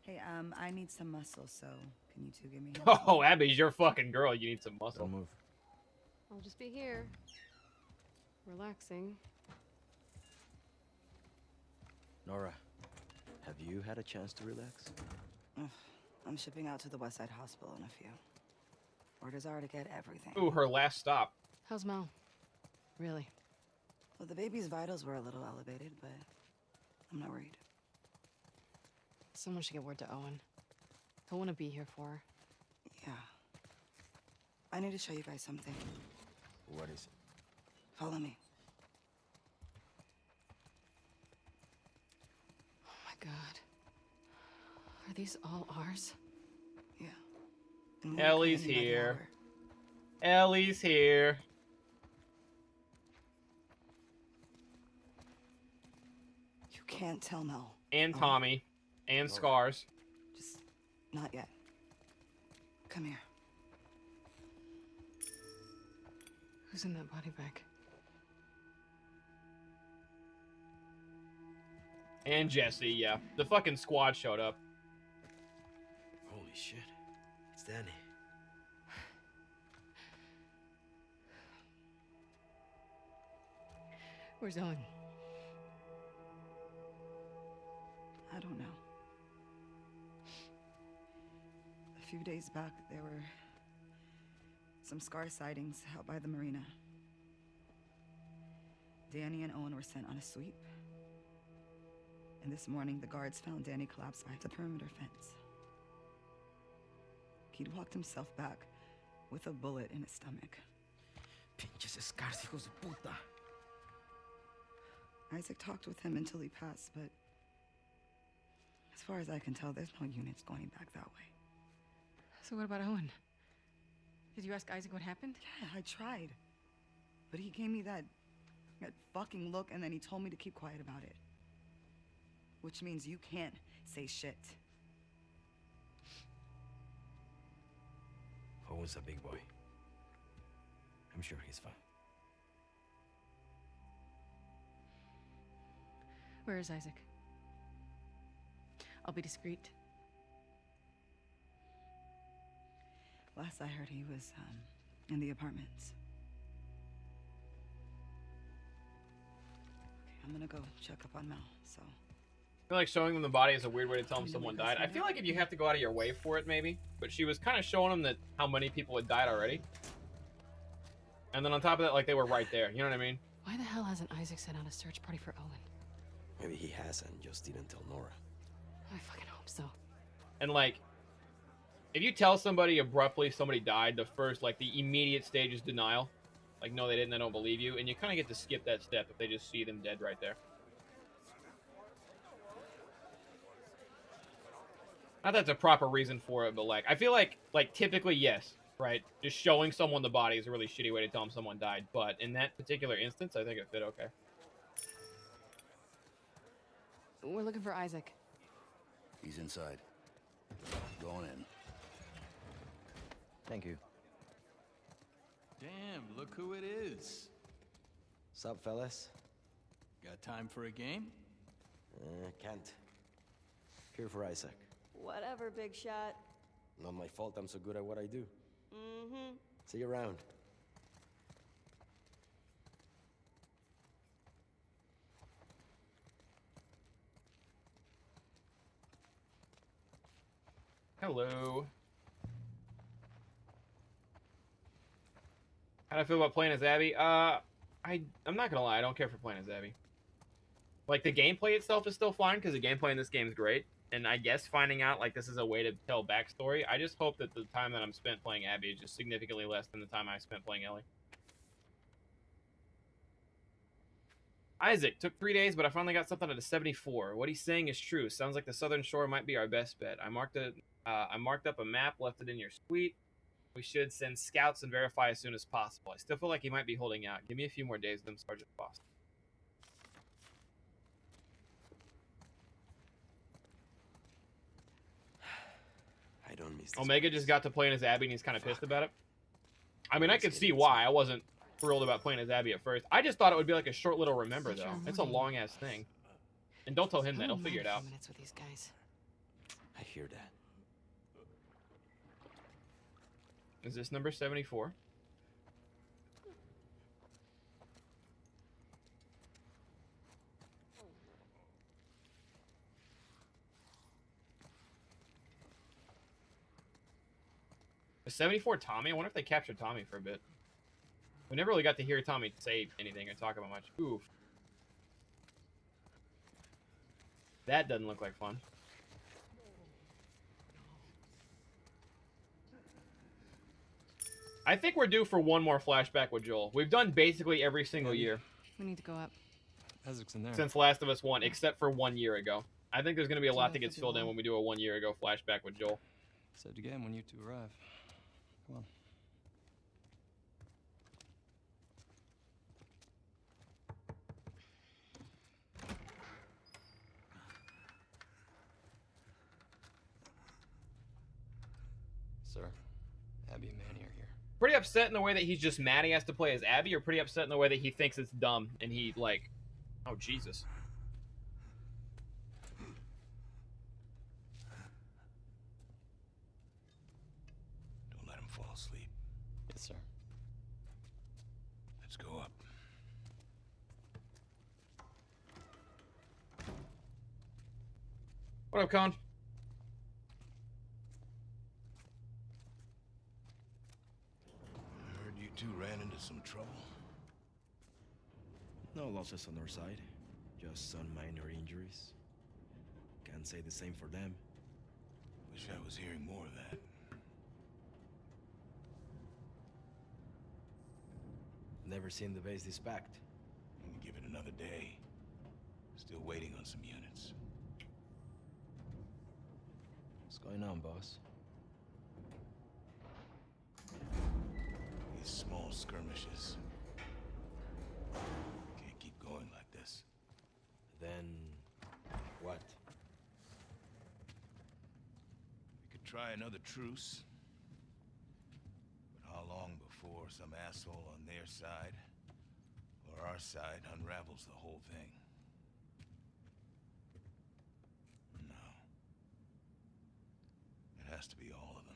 Hey, I need some muscle, so can you two give me? Oh, Abby's your fucking girl. You need some muscle. Don't move. I'll just be here. Relaxing. Nora, have you had a chance to relax? I'm shipping out to the West Side Hospital in a few. Orders are to get everything. Ooh, her last stop. How's Mel? Really? Well, the baby's vitals were a little elevated, but I'm not worried. Someone should get word to Owen. He'll want to be here for her. Yeah. I need to show you guys something. What is it? Follow me. Oh my god. Are these all ours? Yeah. And more Ellie's coming by the here. hour. Ellie's here. You can't tell Mel. And Tommy. And Scars. Just not yet. Come here. Who's in that body bag? And Jesse, yeah. The fucking squad showed up. Holy shit. It's Danny. Where's Owen? I don't know. A few days back, there were some Scar sightings out by the marina. Danny and Owen were sent on a sweep. And this morning, the guards found Danny collapsed by the perimeter fence. He'd walked himself back with a bullet in his stomach. Pinches Scars, hijos de puta. Isaac talked with him until he passed, but as far as I can tell, there's no units going back that way. So what about Owen? Did you ask Isaac what happened? Yeah, I tried. But he gave me that fucking look, and then he told me to keep quiet about it. Which means you can't say shit. Owen's a big boy. I'm sure he's fine. Where is Isaac? I'll be discreet. Last I heard, he was in the apartments. Okay, I'm gonna go check up on Mel, so... I feel like showing them the body is a weird way to tell them someone died. I feel like if you have to go out of your way for it, maybe. But she was kind of showing them that how many people had died already. And then on top of that, like, they were right there. You know what I mean? Why the hell hasn't Isaac sent out a search party for Owen? Maybe he hasn't, just didn't tell Nora. I fucking hope so. And, like, if you tell somebody abruptly somebody died, the first, like, the immediate stage is denial. Like, no, they didn't, I don't believe you. And you kind of get to skip that step if they just see them dead right there. Not that that's a proper reason for it, but, like, I feel like typically, yes, right? Just showing someone the body is a really shitty way to tell them someone died. But in that particular instance, I think it fit okay. We're looking for Isaac. He's inside. Going in. Thank you. Damn, look who it is. Sup, fellas? Got time for a game? Can't. Here for Isaac. Whatever, big shot. Not my fault I'm so good at what I do. Mm-hmm. See you around. Hello. How do I feel about playing as Abby? I'm not gonna lie, I don't care for playing as Abby. Like, the gameplay itself is still fine, because the gameplay in this game is great. And I guess finding out, like, this is a way to tell backstory, I just hope that the time that I'm spent playing Abby is just significantly less than the time I spent playing Ellie. Isaac, took 3 days, but I finally got something at a 74. What he's saying is true. Sounds like the Southern Shore might be our best bet. I marked up a map, left it in your suite. We should send scouts and verify as soon as possible. I still feel like he might be holding out. Give me a few more days with him, Sergeant Foster. I don't miss this Omega place. just got to playing as Abby and he's kind of pissed about it. I mean, I could see why. I wasn't thrilled about playing as Abby at first. I just thought it would be like a short little remember, though. It's a long-ass thing. And don't tell him that. He'll figure it out. Minutes with these guys. I hear that. Is this number 74? Is 74 Tommy? I wonder if they captured Tommy for a bit. We never really got to hear Tommy say anything or talk about much. Oof. That doesn't look like fun. I think we're due for one more flashback with Joel. We've done basically every single year. We need to go up. Isaac's in there. Since Last of Us 1, except for 1 year ago. I think there's going to be a lot that gets filled in when we do a 1 year ago flashback with Joel. Said again when you two arrive. Come on. Sir, Abby and Manny are here. Pretty upset in the way that he's just mad he has to play as Abby, or pretty upset in the way that he thinks it's dumb and he, like... Oh, Jesus. Don't let him fall asleep. Yes, sir. Let's go up. What up, Con? Heard you two ran into some trouble. No losses on our side. Just some minor injuries. Can't say the same for them. Wish I was hearing more of that. Never seen the base this packed. I'm gonna give it another day. Still waiting on some units. What's going on, boss? small skirmishes. Can't keep going like this. Then, what? We could try another truce. But how long before some asshole on their side or our side unravels the whole thing? No. It has to be all of them.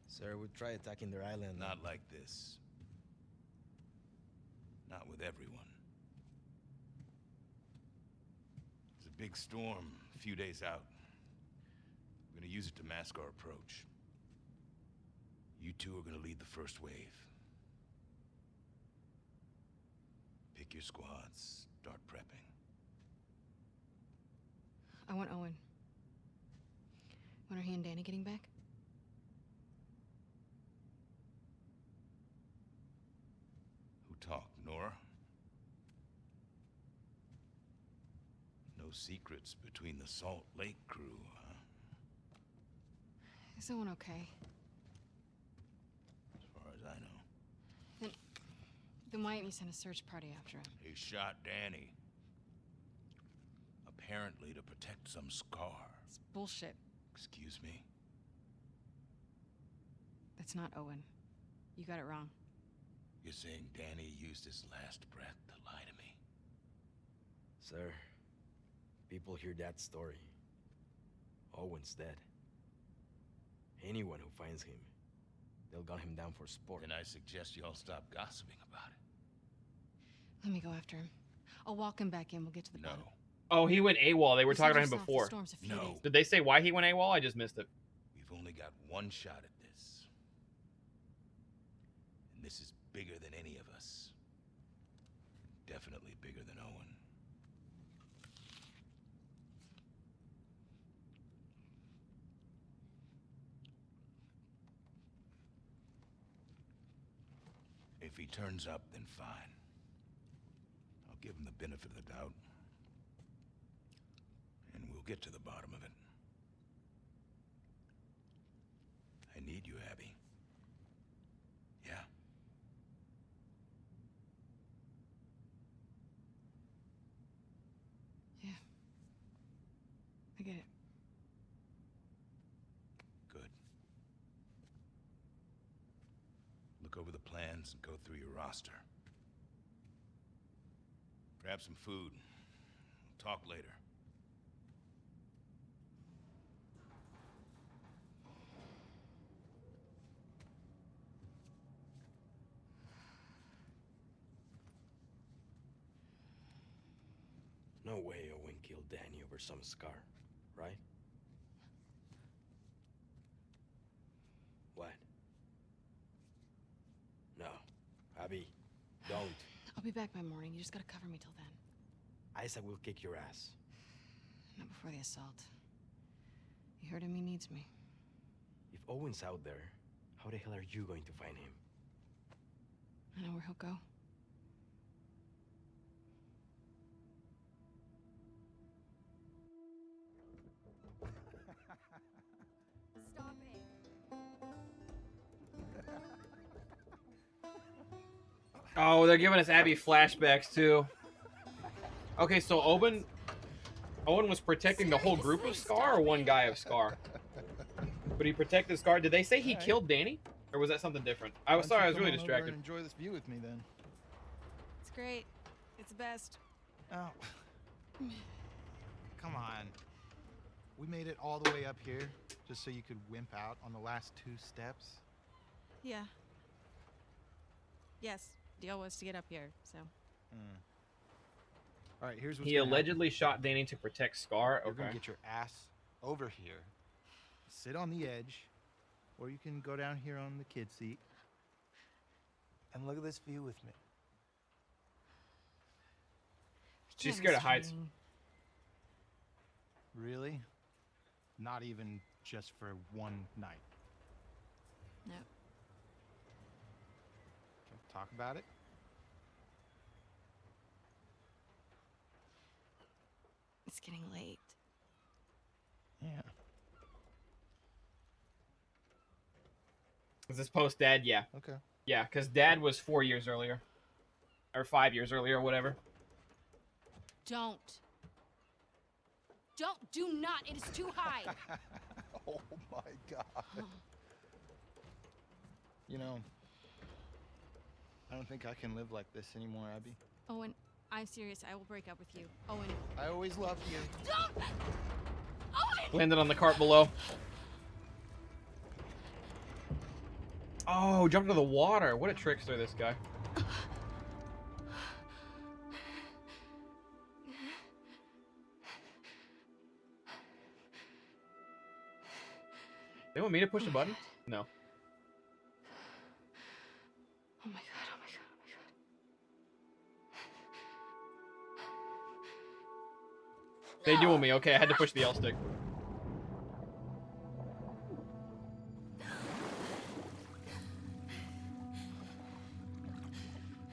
Sir, we try attacking their island. Not like this. Not with everyone. There's a big storm a few days out. We're gonna use it to mask our approach. You two are gonna lead the first wave. Pick your squads, start prepping. I want Owen. When are he and Danny getting back? Who talked, Nora? No secrets between the Salt Lake crew, huh? Is Owen okay? As far as I know. Then why didn't you send a search party after him? He shot Danny. Apparently to protect some scar. It's bullshit. Excuse me? That's not Owen. You got it wrong. You're saying Danny used his last breath to lie to me? Sir, people hear that story. Owen's dead. Anyone who finds him, they'll gun him down for sport. Then I suggest you all stop gossiping about it. Let me go after him. I'll walk him back in. We'll get to the bottom. Oh, he went AWOL. They were You talking said about him yourself the before. storm's a few No. days. Did they say why he went AWOL? I just missed it. We've only got one shot at this. And this is bigger than any of us. Definitely bigger than Owen. If he turns up, then fine. I'll give him the benefit of the doubt. And we'll get to the bottom of it. I need you, Abby. Yeah? Yeah. I get it. Good. Look over the plans and go through your roster. Grab some food. We'll talk later. No way Owen killed Danny over some scar, right? What? No. Abby, don't. I'll be back by morning. You just gotta cover me till then. Isaac will kick your ass. Not before the assault. You heard him, he needs me. If Owen's out there, how the hell are you going to find him? I know where he'll go. Stop it. Oh, they're giving us Abby flashbacks too. Okay, so Owen was protecting the whole group of Scar or one guy of Scar? But he protected Scar. Did they say he killed Danny? Or was that something different? I was sorry, I was really distracted. Enjoy this view with me then. It's great. It's the best. Oh. Come on. We made it all the way up here just so you could wimp out on the last 2 steps. Yeah. Yes. Deal was to get up here, so. All right, here's what's He gonna happen. allegedly shot Danny to protect Scar. You're gonna Okay. get your ass over here, sit on the edge, or you can go down here on the kid seat and look at this view with me. She's scared of heights. Really? Not even just for one night. No. Okay, talk about it. It's getting late. Yeah. Is this post Dad? Yeah. Okay. Yeah, because Dad was 4 years earlier. Or 5 years earlier, or whatever. Don't. Do not. It is too high. Oh my god. You know, I don't think I can live like this anymore, Abby. Owen, I'm serious. I will break up with you. Owen. I always loved you. Don't! Owen! Landed on the cart below. Oh, jumped into the water. What a trickster, this guy. They want me to push the button? No. Oh my god, oh my god, oh my god. They duel me. Okay, I had to push the L stick.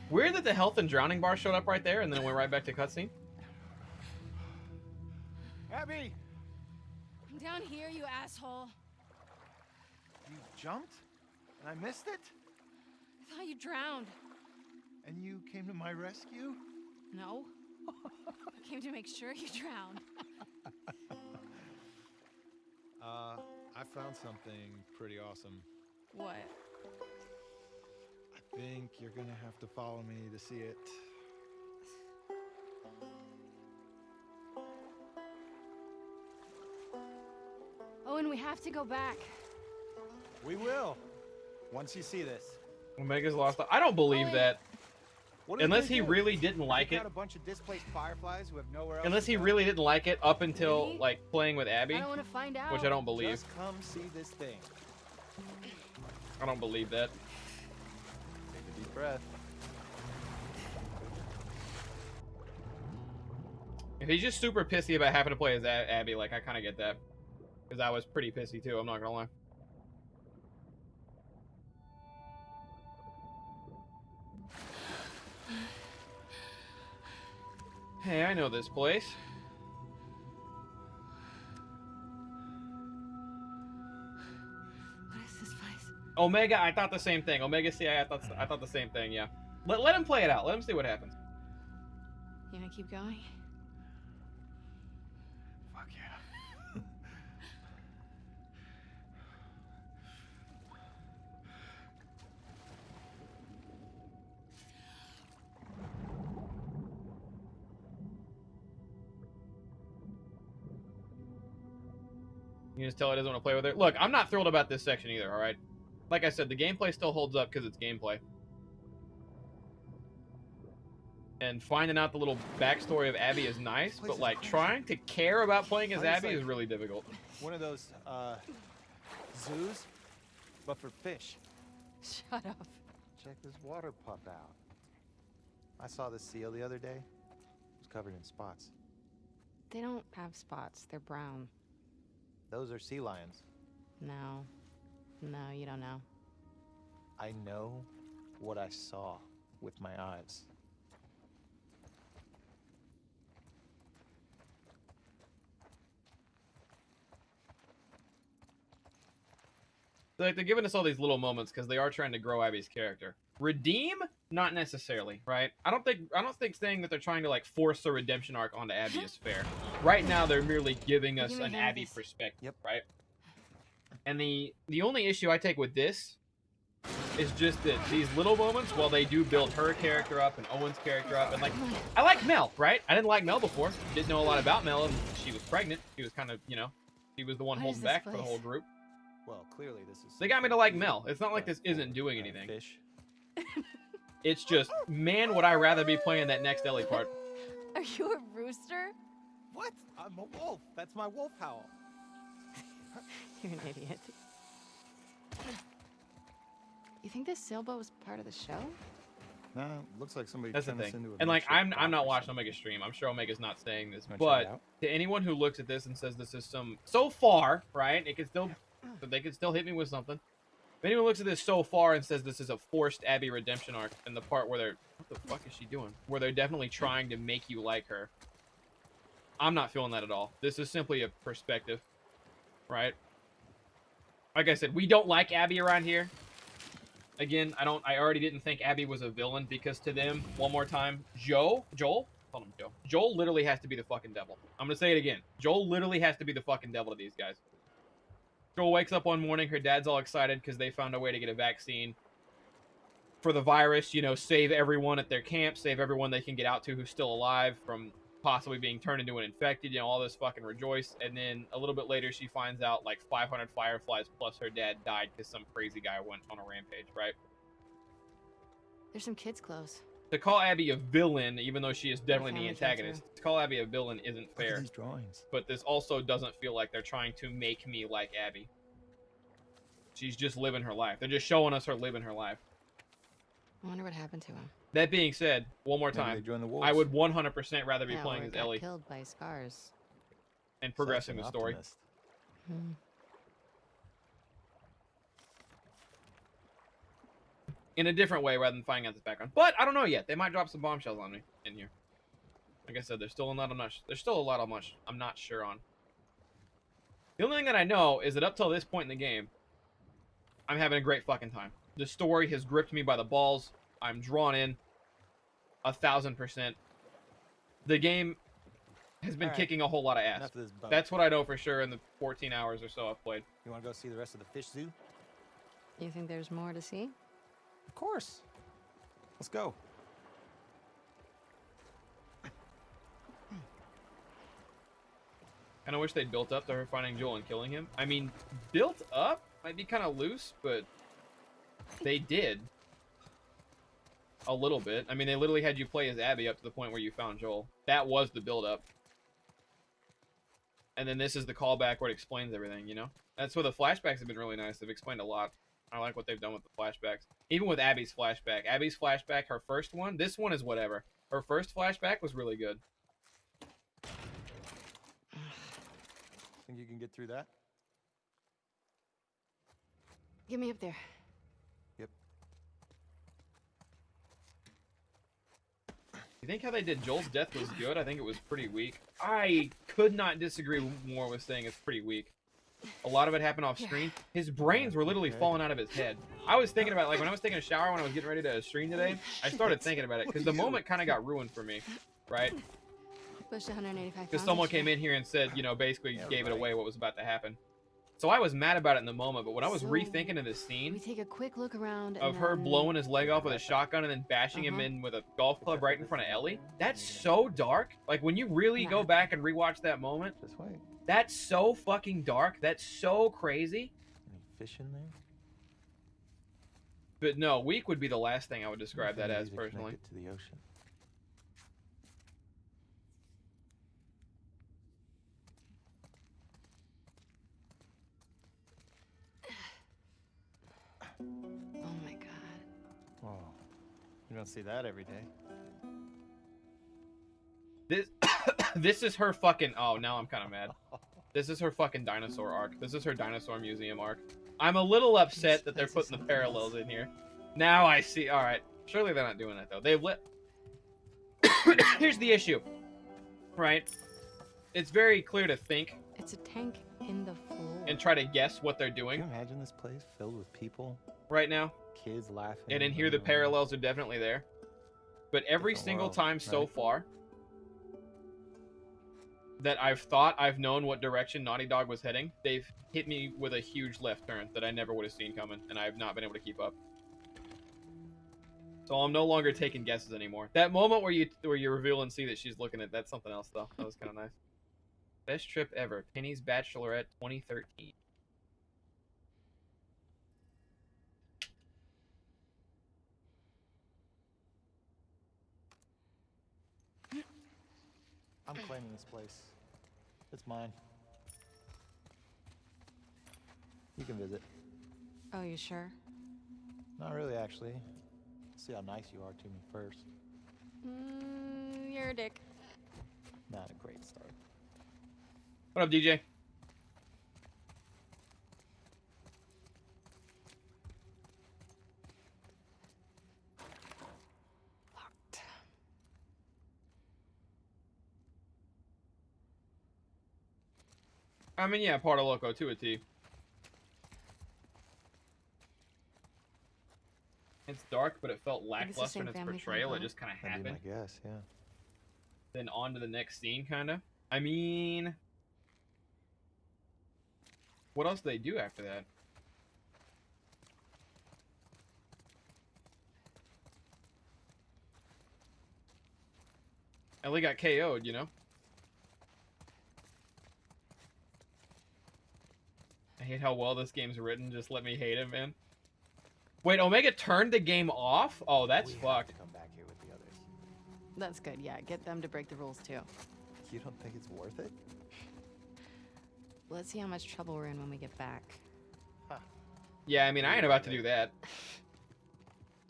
Weird that the health and drowning bar showed up right there and then it went right back to cutscene. Abby! I'm down here, you asshole. You jumped? And I missed it? I thought you drowned. And you came to my rescue? No. I came to make sure you drowned. I found something pretty awesome. What? I think you're gonna have to follow me to see it. Owen, we have to go back. We will. Once you see this. Omega's lost. I don't believe that. What are you Unless gonna he do? really didn't like Pick it. out a bunch of displaced fireflies who have nowhere else Unless to he go? really didn't like it up until Really? like playing with Abby, I don't want to find out. which I don't believe. Just come see this thing. I don't believe that. Take a deep breath. If he's just super pissy about having to play as Abby, like I kind of get that, because I was pretty pissy too. I'm not gonna lie. Hey, I know this place. What is this place? Omega, I thought the same thing. Omega, see, I thought the same thing. Yeah. Let him play it out. Let him see what happens. You gonna keep going? Fuck yeah. You can just tell he doesn't want to play with it. Look, I'm not thrilled about this section either, alright? Like I said, the gameplay still holds up because it's gameplay. And finding out the little backstory of Abby is nice, but like trying to care about playing as Abby is really difficult. One of those, zoos, but for fish. Shut up. Check this water pup out. I saw this seal the other day. It was covered in spots. They don't have spots. They're brown. Those are sea lions. No. No, you don't know. I know what I saw with my eyes. Like, they're giving us all these little moments because they are trying to grow Abby's character. Redeem? Not necessarily, right? I don't think saying that they're trying to like force a redemption arc onto Abby is fair. Right now, they're merely giving us an Abby perspective, right? And the only issue I take with this is just that these little moments, while they do build her character up and Owen's character up, and like, I like Mel, right? I didn't like Mel before. Didn't know a lot about Mel, and she was pregnant. She was kind of, you know, she was the one holding back for the whole group. Well, clearly this is. They got me to like Mel. It's not like this isn't doing anything. Fish. It's just, man, would I rather be playing that next Ellie part. Are you a rooster? What? I'm a wolf. That's my wolf howl. You're an idiot. You think this sailboat was part of the show? No, looks like somebody That's the turned this thing. into a And like, makeshift I'm not dock or watching Omega's stream. I'm sure Omega's not saying this, Wanna check it but out? to anyone who looks at this and says this is so far, right? It can still, they can still hit me with something. If anyone looks at this so far and says this is a forced Abby redemption arc, and the part where they're, what the fuck is she doing? Where they're definitely trying to make you like her. I'm not feeling that at all. This is simply a perspective, right? Like I said, we don't like Abby around here. Again, I already didn't think Abby was a villain because to them, one more time, Joel, call him Joe. Joel literally has to be the fucking devil. I'm gonna say it again. Joel literally has to be the fucking devil to these guys. Joel wakes up one morning, her dad's all excited because they found a way to get a vaccine for the virus, you know, save everyone at their camp, save everyone they can get out to who's still alive from possibly being turned into an infected, you know, all this fucking rejoice. And then a little bit later, she finds out like 500 Fireflies plus her dad died because some crazy guy went on a rampage, right? There's some kids' clothes. To call Abby a villain, even though she is definitely the family antagonist, to call Abby a villain isn't fair. Look at these drawings. But this also doesn't feel like they're trying to make me like Abby. She's just living her life. They're just showing us her living her life. I wonder what happened to him. That being said, one more time, I would 100% rather be playing or as got Ellie killed by scars. and progressing the story. Hmm. In a different way rather than finding out this background. But I don't know yet. They might drop some bombshells on me in here. Like I said, there's still a lot I'm not sure on. The only thing that I know is that up till this point in the game, I'm having a great fucking time. The story has gripped me by the balls. I'm drawn in 1,000%. The game has been kicking a whole lot of ass. Enough of this bunk. That's what I know for sure in the 14 hours or so I've played. You want to go see the rest of the fish zoo? You think there's more to see? Of course. Let's go. Kind of wish they'd built up to her finding Joel and killing him. I mean, built up might be kind of loose, but they did. A little bit. I mean, they literally had you play as Abby up to the point where you found Joel. That was the build-up. And then this is the callback where it explains everything, you know? That's where the flashbacks have been really nice. They've explained a lot. I like what they've done with the flashbacks. Even with Abby's flashback. Abby's flashback, her first one, this one is whatever. Her first flashback was really good. Think you can get through that? Get me up there. Yep. You think how they did Joel's death was good? I think it was pretty weak. I could not disagree more with saying it's pretty weak. A lot of it happened off screen. His brains were literally falling out of his head. I was thinking about, like, when I was taking a shower when I was getting ready to stream today, I started thinking about it, because the moment kind of got ruined for me, right? Pushed 185 Because someone came in here and said, you know, basically gave it away what was about to happen. So I was mad about it in the moment, but when I was rethinking of this scene, We take a quick look around of and her then- blowing his leg off with a shotgun and then bashing him in with a golf club right in front of Ellie, that's so dark. Like, when you really go back and rewatch that moment, Just wait. that's so fucking dark. That's so crazy. Any fish in there? But no, weak would be the last thing I would describe that as, Easy to connect personally. it to the ocean. Oh my god. Whoa. You don't see that every day. This this is her fucking... Oh, now I'm kind of mad. This is her fucking dinosaur arc. This is her dinosaur museum arc. I'm a little upset that they're putting the parallels in here. Now I see. All right. Surely they're not doing that, though. They've lit... Here's the issue. Right? It's very clear to think It's a tank in the floor. and try to guess what they're doing Can you imagine this place filled with people, right now. kids laughing? And in here, the parallels are definitely there. But every Different single world, time so right? far that I've thought I've known what direction Naughty Dog was heading, they've hit me with a huge left turn that I never would have seen coming, and I've not been able to keep up. So I'm no longer taking guesses anymore. That moment where you reveal and see that she's looking at, that's something else, though. That was kind of nice. Best trip ever. Penny's Bachelorette 2013. I'm claiming this place. It's mine. You can visit. Oh, you sure? Not really, actually. See how nice you are to me first. You're a dick. Not a great start. What up, DJ? Locked. I mean, yeah, part of Loco to a T. It's dark, but it felt Think it's the lackluster in same its family portrayal. It compound? just kind of That'd be happened. my guess, yeah. Then on to the next scene, kind of. I mean, what else do they do after that? Ellie got KO'd, you know? I hate how well this game's written. Just let me hate it, man. Wait, Omega turned the game off? Oh, that's fucked. Come back here with the others. That's good, yeah. Get them to break the rules, too. You don't think it's worth it? Let's see how much trouble we're in when we get back. Yeah, I mean, I ain't about to do that.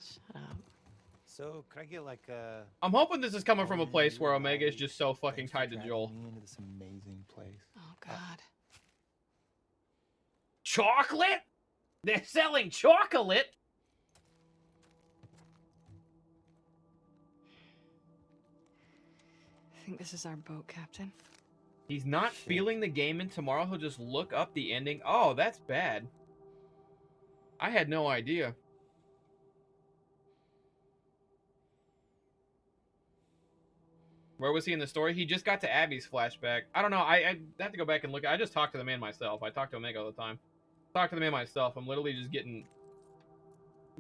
Shut up. So, could I get like a... I'm hoping this is coming from a place where Omega is just so fucking tied to Joel. me into this amazing place. Oh, God. Chocolate? They're selling chocolate? I think this is our boat, Captain. He's not feeling the game, and tomorrow he'll just look up the ending. Oh, that's bad. I had no idea. Where was he in the story? He just got to Abby's flashback. I don't know. I have to go back and look. I just talked to the man myself. I talk to Omega all the time. Talk to the man myself. I'm literally just getting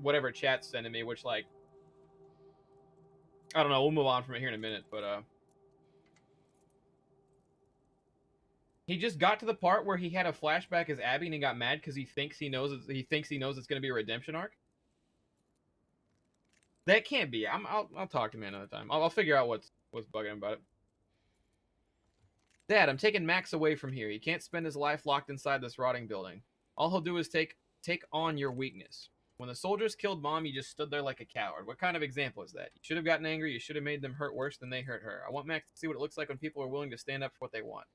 whatever chat's sending me, which, like, I don't know. We'll move on from it here in a minute, but he just got to the part where he had a flashback as Abby and he got mad because he thinks he knows it's going to be a redemption arc. That can't be. I'll talk to him another time. I'll figure out what's bugging him about it. Dad, I'm taking Max away from here. He can't spend his life locked inside this rotting building. All he'll do is take on your weakness. When the soldiers killed Mom, you just stood there like a coward. What kind of example is that? You should have gotten angry. You should have made them hurt worse than they hurt her. I want Max to see what it looks like when people are willing to stand up for what they want.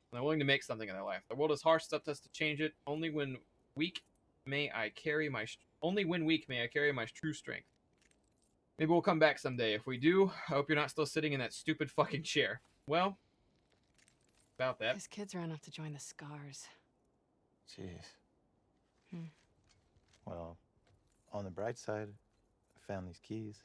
When they're willing to make something in their life. The world is harsh. It's up to us to change it. Only when weak may I carry my true strength. Maybe we'll come back someday. If we do, I hope you're not still sitting in that stupid fucking chair. Well, about that. His kids are enough to join the Scars. Jeez. Hmm. Well, on the bright side, I found these keys.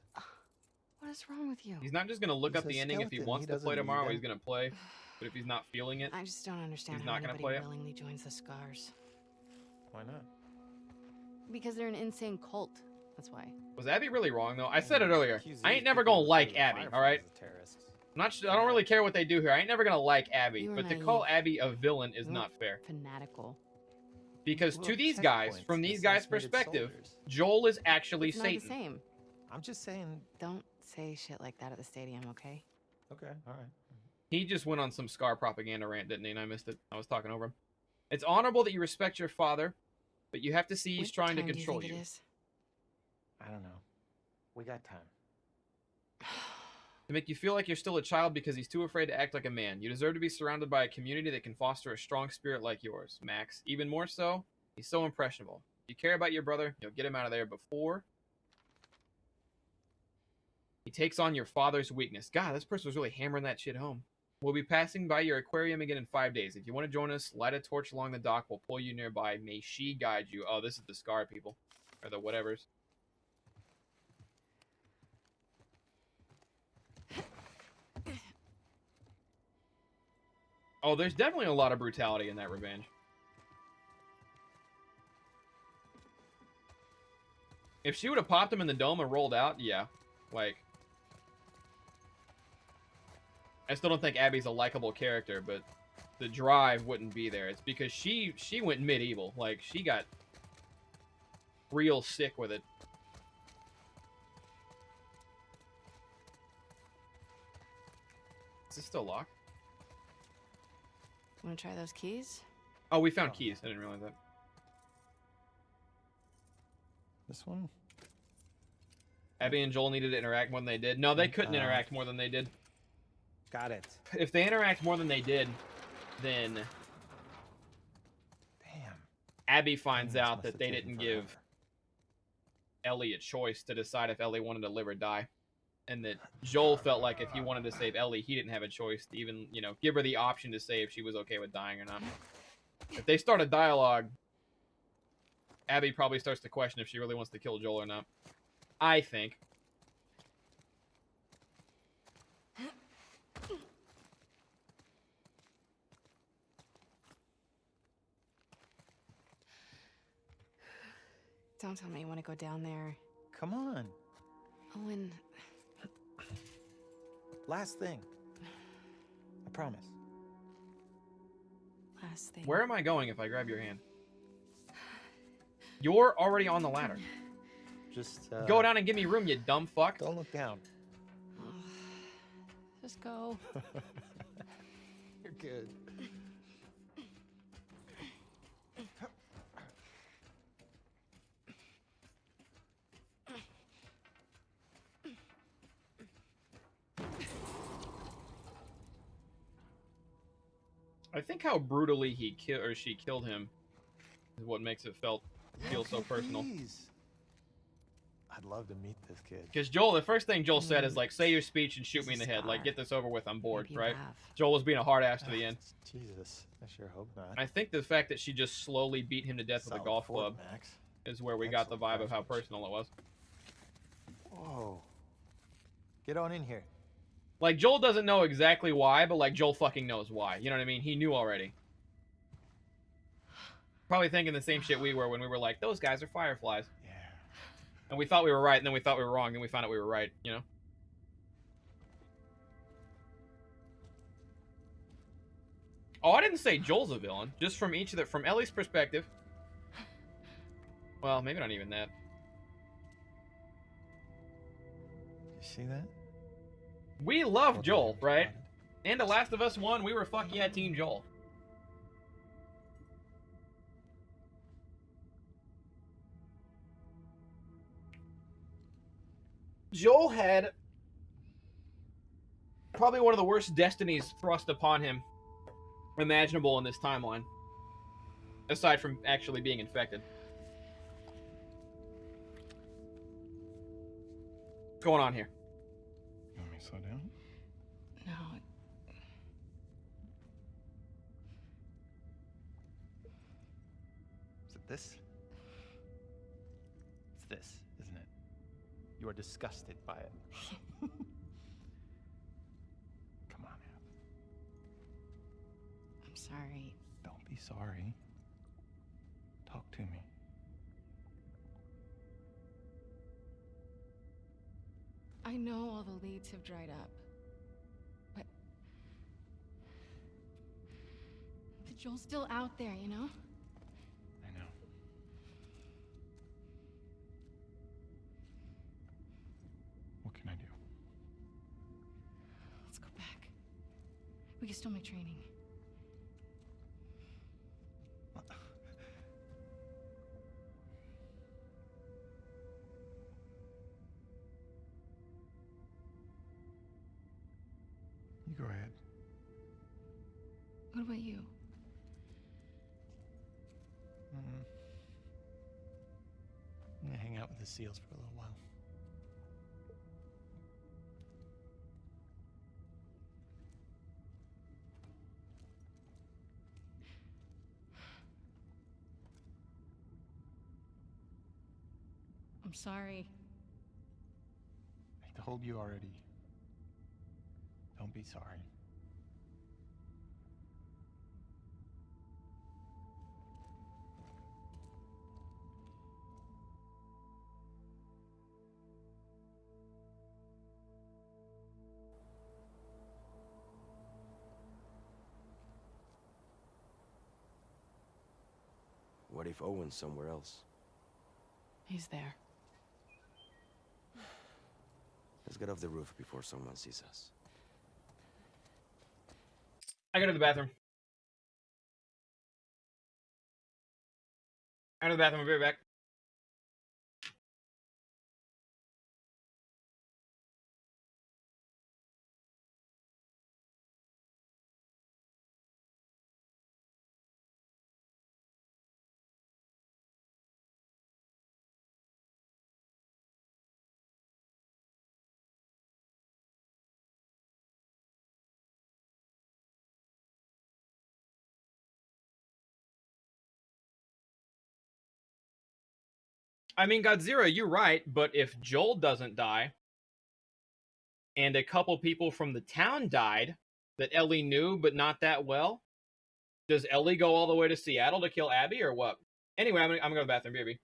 What is wrong with you? He's not just going to look He's up a the ending if he skeleton. wants He to play doesn't need tomorrow. them. He's going to play. But if he's not feeling it, I just don't understand he's how not gonna anybody play it. willingly joins the Scars. Why not? Because they're an insane cult. That's why. was Abby really wrong, though? I said it earlier. I ain't never going to like Abby, all right? I don't really care what they do here. I ain't never going to like Abby. You were But to naive. call Abby a villain is You not weren't fair. Fanatical. Because Well, to these guys, checkpoints, from these guys' assassinated perspective, soldiers. Joel is actually It's not the Satan. same. I'm just saying. Don't say shit like that at the stadium, okay? Okay, all right. He just went on some Scar propaganda rant, didn't he? And I missed it. I was talking over him. It's honorable that you respect your father, but you have to see he's What trying to time do control think you. it is? I don't know. We got time. To make you feel like you're still a child because he's too afraid to act like a man. You deserve to be surrounded by a community that can foster a strong spirit like yours, Max. Even more so, he's so impressionable. If you care about your brother, you'll get him out of there before he takes on your father's weakness. God, this person was really hammering that shit home. We'll be passing by your aquarium again in 5 days. If you want to join us, light a torch along the dock. We'll pull you nearby. May she guide you. Oh, this is the Scar people. Or the whatevers. Oh, there's definitely a lot of brutality in that revenge. If she would have popped him in the dome and rolled out, yeah. Like, I still don't think Abby's a likable character, but the drive wouldn't be there. It's because she went medieval. Like, she got real sick with it. Is this still locked? Want to try those keys? Oh, we found keys. I didn't realize that. This one? Abby and Joel needed to interact more than they did. No, they couldn't interact more than they did. Got it. If they interact more than they did, then Damn. Abby finds This out must that have they taken didn't give forever. Ellie a choice to decide if Ellie wanted to live or die. And that Joel felt like if he wanted to save Ellie, he didn't have a choice to even, you know, give her the option to say if she was okay with dying or not. If they start a dialogue, Abby probably starts to question if she really wants to kill Joel or not. I think. Don't tell me you want to go down there. Come on. Owen. Last thing. I promise. Last thing. Where am I going if I grab your hand? You're already on the ladder. Just go down and give me room, you dumb fuck. Don't look down. Just go. You're good. I think how brutally she killed him is what makes it feel so personal. Please. I'd love to meet this kid. Because Joel, the first thing Joel said is like, say your speech and shoot me in the head. Like, get this over with, I'm bored, right? Joel was being a hard ass to the end. Jesus, I sure hope not. I think the fact that she just slowly beat him to death with a golf club is where we got the vibe of how personal it was. Whoa. Get on in here. Like, Joel doesn't know exactly why, but like, Joel fucking knows why. You know what I mean? He knew already. Probably thinking the same shit we were when we were like, those guys are fireflies. Yeah. And we thought we were right, and then we thought we were wrong, and we found out we were right, you know? Oh, I didn't say Joel's a villain. Just from from Ellie's perspective. Well, maybe not even that. You see that? We love Joel, right? And The Last of Us 1, we were fuck yeah Team Joel. Joel had probably one of the worst destinies thrust upon him imaginable in this timeline. Aside from actually being infected. What's going on here? You want me to slow down? No. Is it this? It's this, isn't it? You are disgusted by it. Come on, Ab. I'm sorry. Don't be sorry. Talk to me. I know all the leads have dried up, but Joel's still out there, you know? I know. What can I do? Let's go back. We can still make training. You go ahead. What about you? I'm gonna hang out with the SEALs for a little while. I'm sorry. I told you already. Don't be sorry. What if Owen's somewhere else? He's there. Let's get off the roof before someone sees us. I go to the bathroom. I go to the bathroom, I'll be right back. I mean, Godzilla, you're right, but if Joel doesn't die, and a couple people from the town died that Ellie knew but not that well, does Ellie go all the way to Seattle to kill Abby or what? Anyway, I'm gonna go to the bathroom, baby.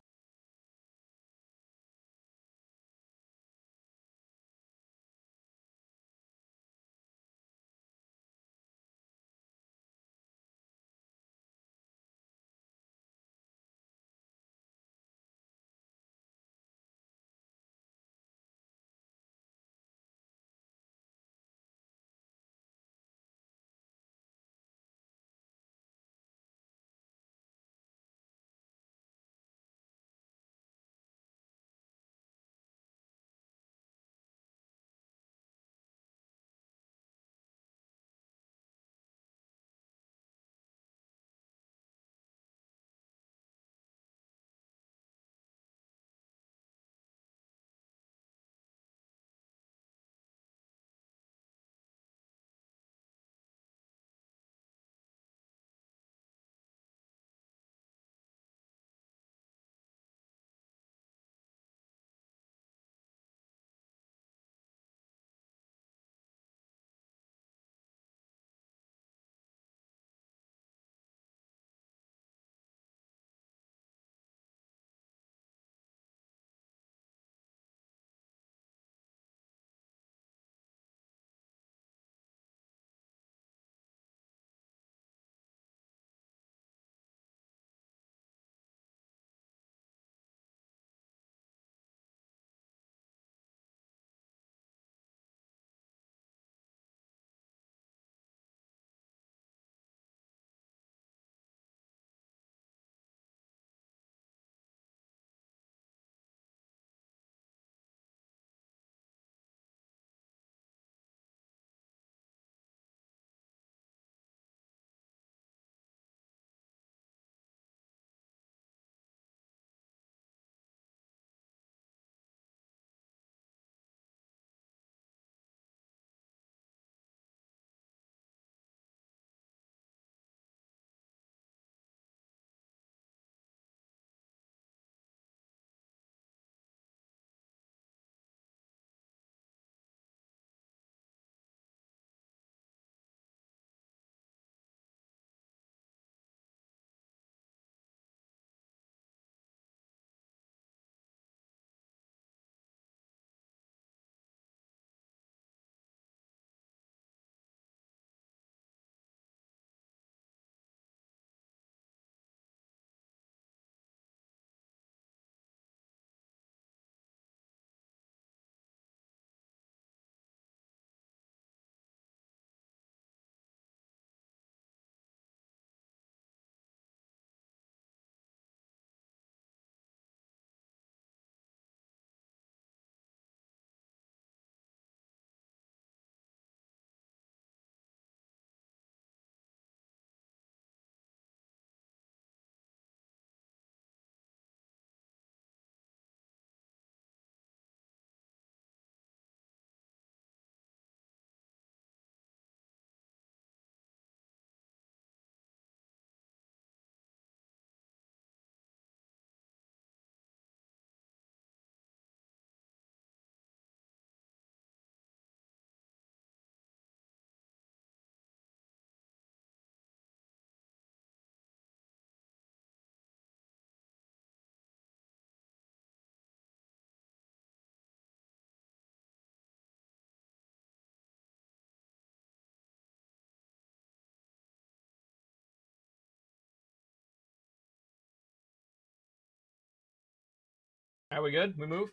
Are we good? We move?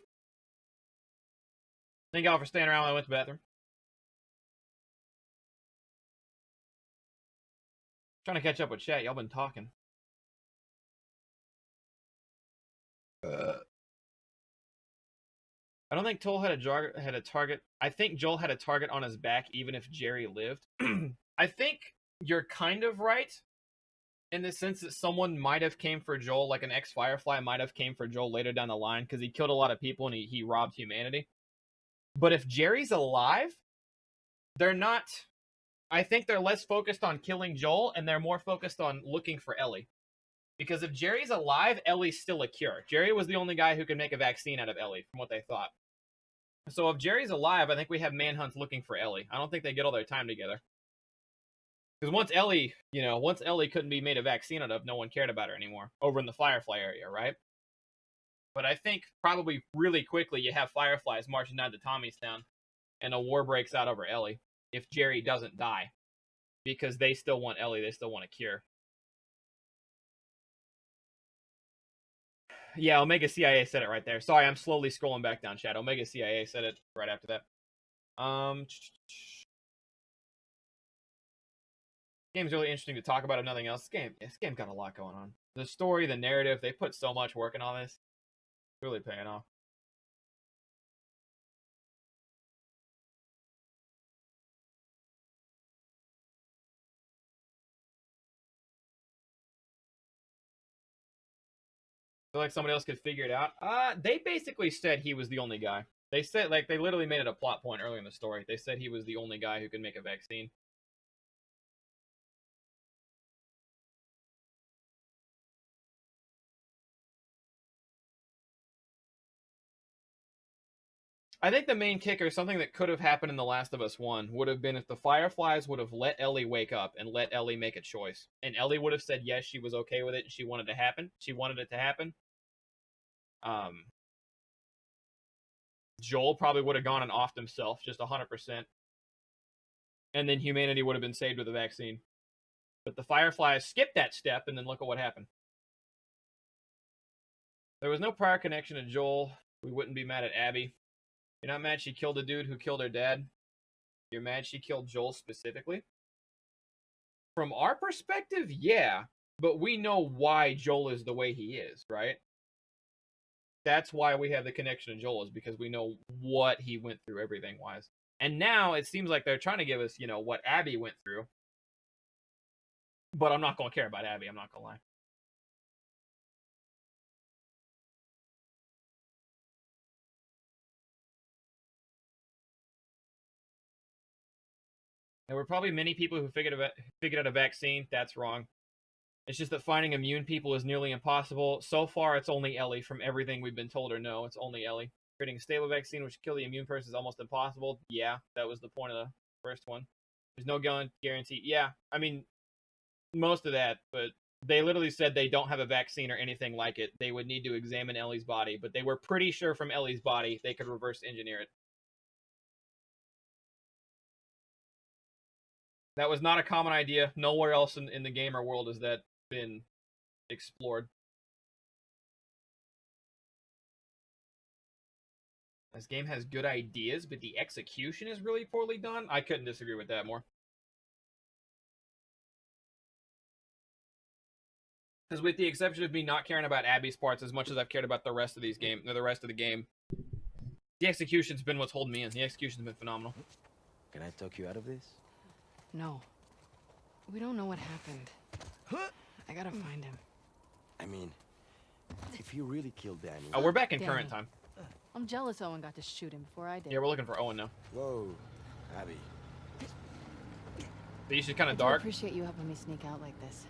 Thank y'all for staying around while I went to the bathroom. Trying to catch up with chat. Y'all been talking. I don't think Joel had a target. I think Joel had a target on his back even if Jerry lived. I think you're kind of right in the sense that someone might have came for Joel, like an ex-Firefly might have came for Joel later down the line because he killed a lot of people and he robbed humanity. But if Jerry's alive, they're not... I think they're less focused on killing Joel and they're more focused on looking for Ellie. Because if Jerry's alive, Ellie's still a cure. Jerry was the only guy who could make a vaccine out of Ellie, from what they thought. So if Jerry's alive, I think we have manhunts looking for Ellie. I don't think they get all their time together. Because once Ellie couldn't be made a vaccine out of, no one cared about her anymore. Over in the Firefly area, right? But I think probably really quickly you have Fireflies marching down to Tommy's town, and a war breaks out over Ellie if Jerry doesn't die. Because they still want Ellie, they still want a cure. Yeah, Omega CIA said it right there. Sorry, I'm slowly scrolling back down, chat. Omega CIA said it right after that. Game's really interesting to talk about if nothing else. This game got a lot going on. The story, the narrative, they put so much work in all this. It's really paying off. Feel like somebody else could figure it out. They basically said he was the only guy. They said, like, they literally made it a plot point early in the story. They said he was the only guy who could make a vaccine. I think the main kicker, something that could have happened in The Last of Us 1, would have been if the Fireflies would have let Ellie wake up and let Ellie make a choice. And Ellie would have said yes, she was okay with it, and she wanted it to happen. Joel probably would have gone and offed himself, just 100%. And then humanity would have been saved with a vaccine. But the Fireflies skipped that step, and then look at what happened. There was no prior connection to Joel. We wouldn't be mad at Abby. You're not mad she killed a dude who killed her dad. You're mad she killed Joel specifically. From our perspective, yeah. But we know why Joel is the way he is, right? That's why we have the connection to Joel, is because we know what he went through everything-wise. And now it seems like they're trying to give us, what Abby went through. But I'm not going to care about Abby, I'm not going to lie. There were probably many people who figured out a vaccine. That's wrong. It's just that finding immune people is nearly impossible. So far, it's only Ellie. From everything we've been told or know, it's only Ellie. Creating a stable vaccine which kill the immune person is almost impossible. Yeah, that was the point of the first one. There's no guarantee. Yeah, I mean, most of that, but they literally said they don't have a vaccine or anything like it. They would need to examine Ellie's body, but they were pretty sure from Ellie's body they could reverse engineer it. That was not a common idea. Nowhere else in the gamer world has that been explored. This game has good ideas, but the execution is really poorly done. I couldn't disagree with that more. Because with the exception of me not caring about Abby's parts as much as I've cared about the rest of the game, the execution's been what's holding me in. The execution's been phenomenal. Can I talk you out of this? No. We don't know what happened. I gotta find him. I mean, if he really killed Danny... Oh, we're back in current time. I'm jealous Owen got to shoot him before I did. Yeah, we're looking for Owen now. Whoa, Abby. The east is kind of I dark. appreciate you helping me sneak out like this.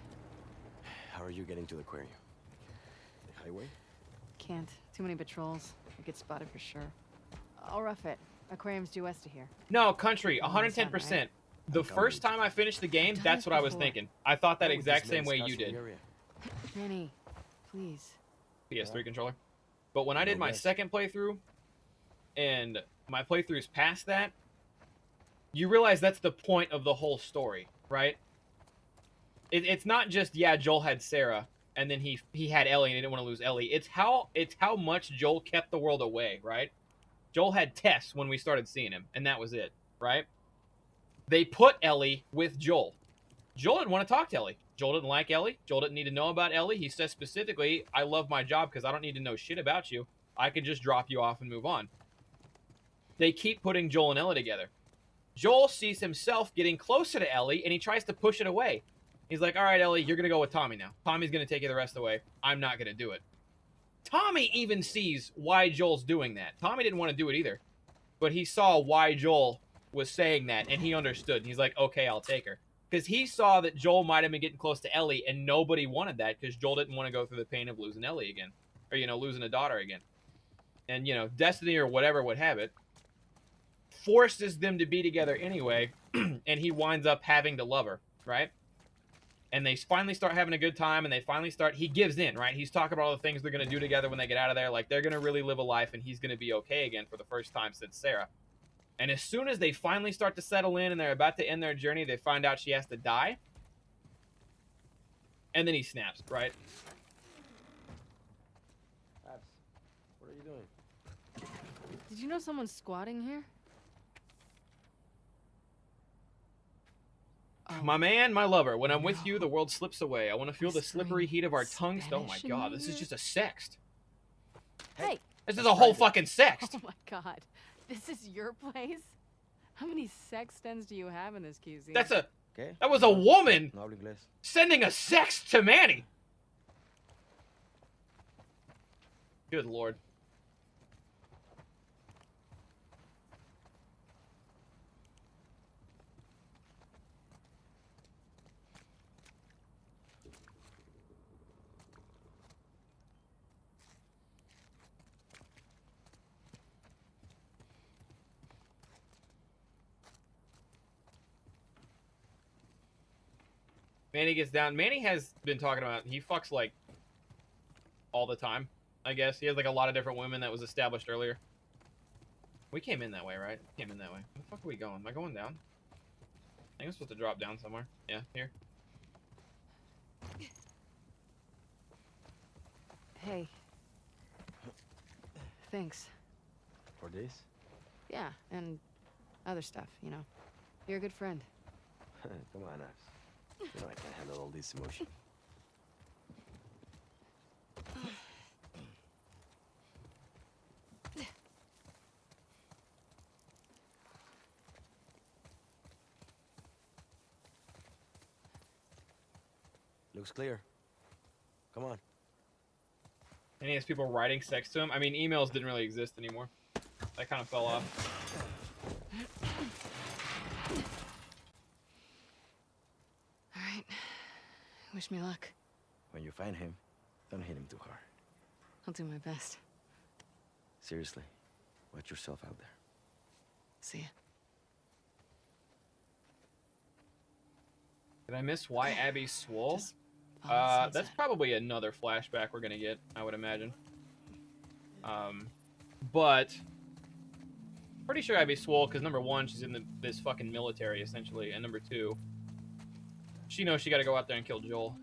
How are you getting to the aquarium? The highway? Can't. Too many patrols. I get spotted for sure. I'll rough it. Aquarium's due west of here. No, country, 110%. The first time I finished the game, that's what I was thinking. I thought that exact same way you did. Manny, please. PS3 controller. But when I did my second playthrough, and my playthroughs past that, you realize that's the point of the whole story, right? It's not just, yeah, Joel had Sarah, and then he had Ellie, and he didn't want to lose Ellie. It's how much Joel kept the world away, right? Joel had Tess when we started seeing him, and that was it, right? They put Ellie with Joel. Joel didn't want to talk to Ellie. Joel didn't like Ellie. Joel didn't need to know about Ellie. He says specifically, I love my job because I don't need to know shit about you. I can just drop you off and move on. They keep putting Joel and Ellie together. Joel sees himself getting closer to Ellie, and he tries to push it away. He's like, all right, Ellie, you're going to go with Tommy now. Tommy's going to take you the rest of the way. I'm not going to do it. Tommy even sees why Joel's doing that. Tommy didn't want to do it either. But he saw why Joel was saying that, and he understood. He's like, okay, I'll take her. Because he saw that Joel might have been getting close to Ellie, and nobody wanted that because Joel didn't want to go through the pain of losing Ellie again. Or, you know, losing a daughter again. And, you know, Destiny or whatever would have it, forces them to be together anyway, and he winds up having to love her, right? And they finally start having a good time, and they finally start, he gives in, right? He's talking about all the things they're going to do together when they get out of there. Like, they're going to really live a life, and he's going to be okay again for the first time since Sarah. And as soon as they finally start to settle in and they're about to end their journey, they find out she has to die. And then he snaps, right? Abs, what are you doing? Did you know someone's squatting here? My man, my lover, when I'm with you, the world slips away. I want to feel the slippery heat of our tongues. Oh my god, this is just a sext. Hey! This is a whole fucking sext. Oh my god. This is your place? How many sextons do you have in this QZ? That's a... That was a woman No hablo inglés. sending a sext to Manny. Good lord. Manny gets down. Manny has been talking about, he fucks like all the time, I guess. He has like a lot of different women that was established earlier. We came in that way, right? Came in that way. Where the fuck are we going? Am I going down? I think I'm supposed to drop down somewhere. Yeah, here. Hey. Thanks. For this? Yeah, and other stuff, you know. You're a good friend. Come on, Abs. You know I can't handle all this emotion. Looks clear. Come on. And he has people writing sex to him. I mean, emails didn't really exist anymore. That kind of fell off. Alright. Wish me luck. When you find him, don't hit him too hard. I'll do my best. Seriously, watch yourself out there. See ya. Did I miss why Abby swole? follow the That's sunset. probably another flashback we're gonna get, I would imagine. But pretty sure Abby swole because number one, she's in this fucking military essentially, and number two, she knows she got to go out there and kill Joel.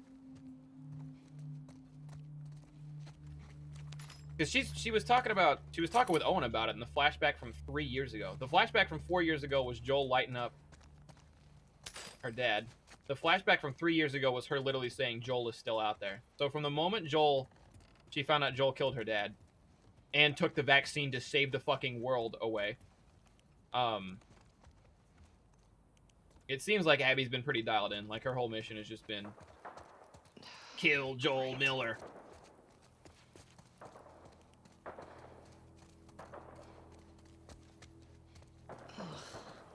Because she was talking with Owen about it in the flashback from 3 years ago. The flashback from 4 years ago was Joel lighting up her dad. The flashback from 3 years ago was her literally saying Joel is still out there. So from the moment she found out Joel killed her dad and took the vaccine to save the fucking world away, it seems like Abby's been pretty dialed in. Like her whole mission has just been kill Joel Miller.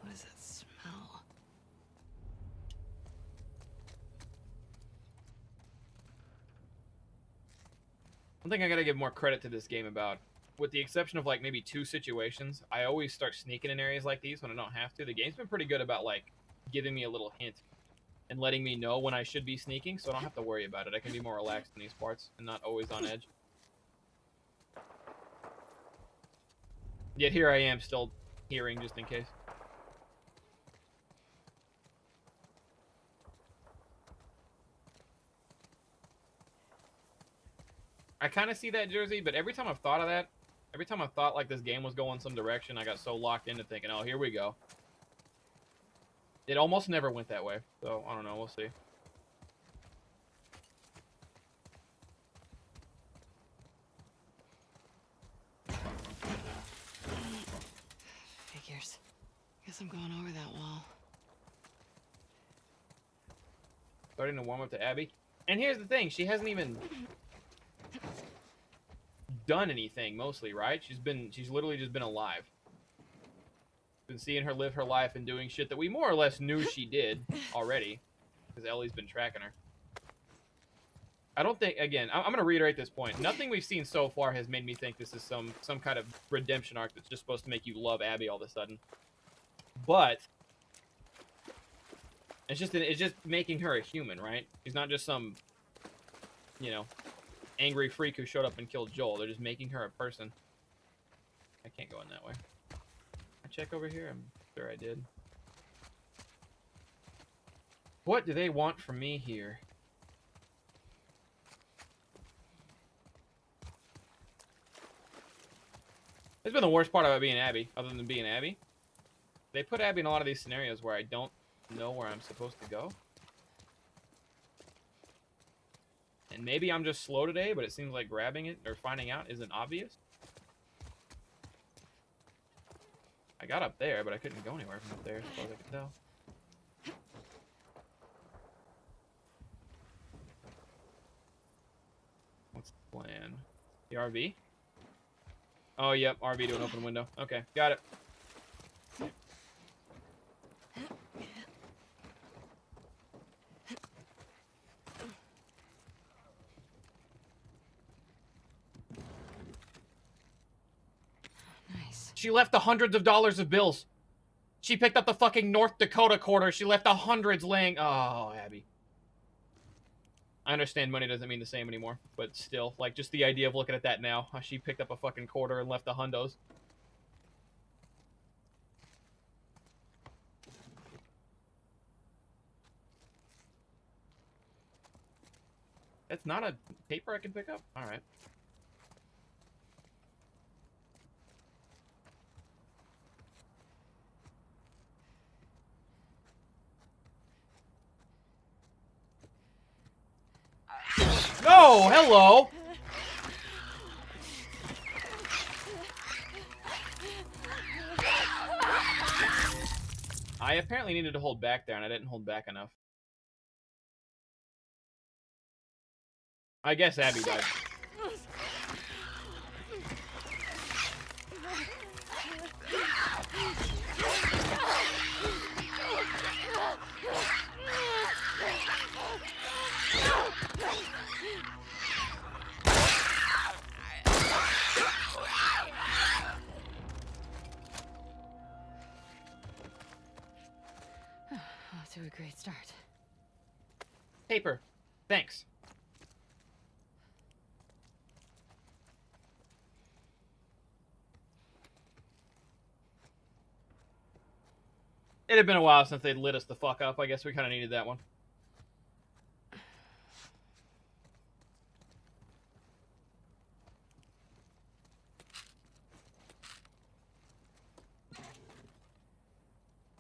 What is that smell? One thing I gotta give more credit to this game about, with the exception of like maybe 2 situations, I always start sneaking in areas like these when I don't have to. The game's been pretty good about like giving me a little hint and letting me know when I should be sneaking, so I don't have to worry about it. I can be more relaxed in these parts and not always on edge. Yet here I am still hearing just in case. I kind of see that, Jersey, but every time I've thought of that, every time I've thought like this game was going some direction, I got so locked into thinking, oh, here we go. It almost never went that way, so I don't know, we'll see. Figures. Guess I'm going over that wall. Starting to warm up to Abby. And here's the thing, she hasn't even done anything mostly, right? She's literally just been alive. Been seeing her live her life and doing shit that we more or less knew she did already, because Ellie's been tracking her. I don't think, again, I'm going to reiterate this point. Nothing we've seen so far has made me think this is some kind of redemption arc that's just supposed to make you love Abby all of a sudden. But it's just making her a human, right? She's not just some, you know, angry freak who showed up and killed Joel. They're just making her a person. I can't go in that way. I check over here? I'm sure I did. What do they want from me here? It's been the worst part about being Abby, other than being Abby. They put Abby in a lot of these scenarios where I don't know where I'm supposed to go. And maybe I'm just slow today, but it seems like grabbing it or finding out isn't obvious. I got up there, but I couldn't go anywhere from up there, as far as I could tell. What's the plan? The RV? Oh, yep, RV to an open window. Okay, got it. Nice. She left the hundreds of dollars of bills. She picked up the fucking North Dakota quarter. She left the hundreds laying... Oh, Abby. I understand money doesn't mean the same anymore, but still, like, just the idea of looking at that now. How she picked up a fucking quarter and left the hundos. That's not a paper I can pick up? Alright. No! Hello! I apparently needed to hold back there, and I didn't hold back enough. I guess Abby died. Off to a great start. Paper. Thanks. It had been a while since they'd lit us the fuck up. I guess we kind of needed that one.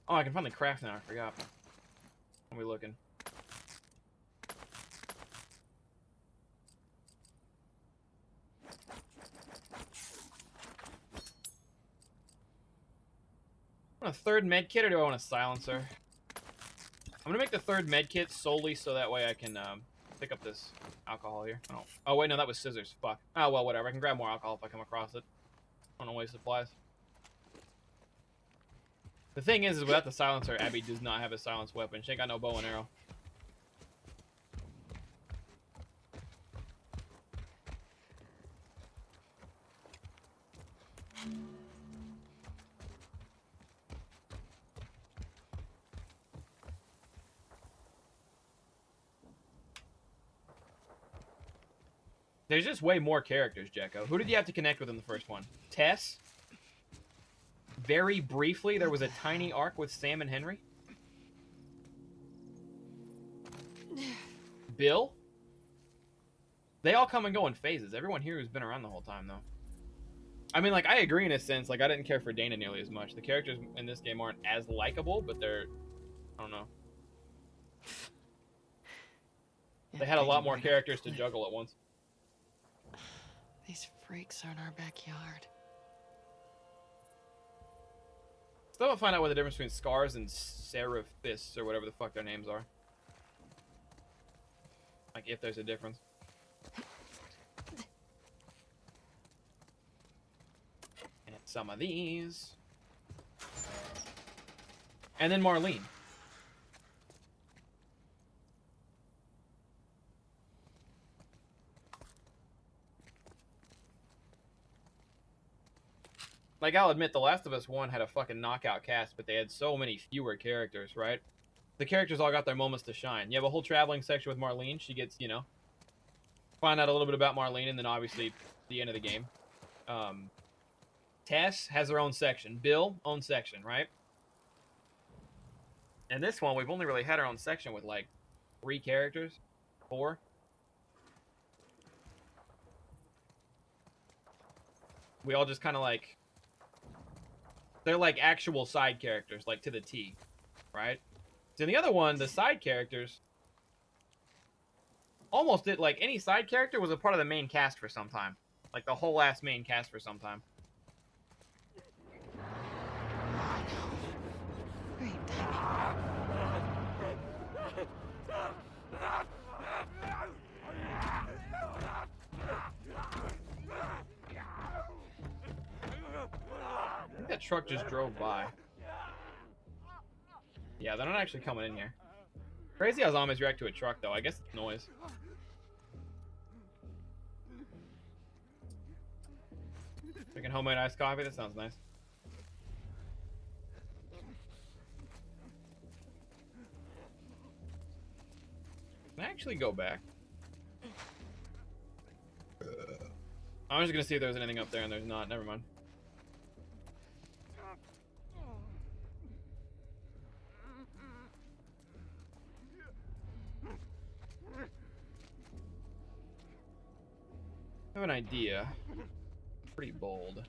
Oh, I can finally craft now. I forgot. What are we looking? I want a third med kit, or do I want a silencer? I'm gonna make the third med kit solely so that way I can pick up this alcohol here. Oh wait, no, that was scissors. Fuck. Oh well, whatever. I can grab more alcohol if I come across it. I don't want to waste supplies. The thing is without the silencer, Abby does not have a silenced weapon. She ain't got no bow and arrow. There's just way more characters, Jekko. Who did you have to connect with in the first one? Tess? Very briefly, there was a tiny arc with Sam and Henry. Bill? They all come and go in phases. Everyone here who's been around the whole time, though. I mean, like, I agree in a sense. Like, I didn't care for Dana nearly as much. The characters in this game aren't as likable, but they're... I don't know. They had a lot more characters to juggle at once. These freaks are in our backyard. Still don't find out what the difference between Scars and Seraphis, or whatever the fuck their names are. Like, if there's a difference. And some of these. And then Marlene. Like, I'll admit, The Last of Us 1 had a fucking knockout cast, but they had so many fewer characters, right? The characters all got their moments to shine. You have a whole traveling section with Marlene. She gets, you know, find out a little bit about Marlene, and then obviously the end of the game. Tess has her own section. Bill, own section, right? And this one, we've only really had our own section with, like, 3 characters. 4. We all just kind of, like... They're, like, actual side characters, like, to the T, right? So in the other one, the side characters... Almost did, like, any side character was a part of the main cast for some time. Like, the whole ass main cast for some time. I think that truck just drove by. Yeah, they're not actually coming in here. Crazy how zombies react to a truck, though. I guess it's noise. Drinking homemade iced coffee? That sounds nice. Can I actually go back? I was just gonna see if there's anything up there, and there's not. Never mind. I have an idea. Pretty bold.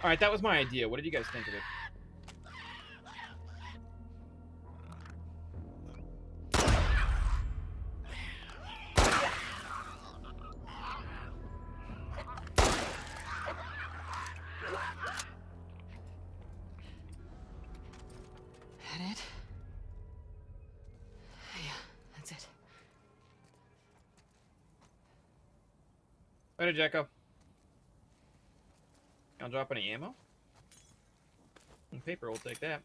Alright, that was my idea. What did you guys think of it? That it? Yeah, that's it. Later, Jacko. I'll drop any ammo. And paper, we'll take that.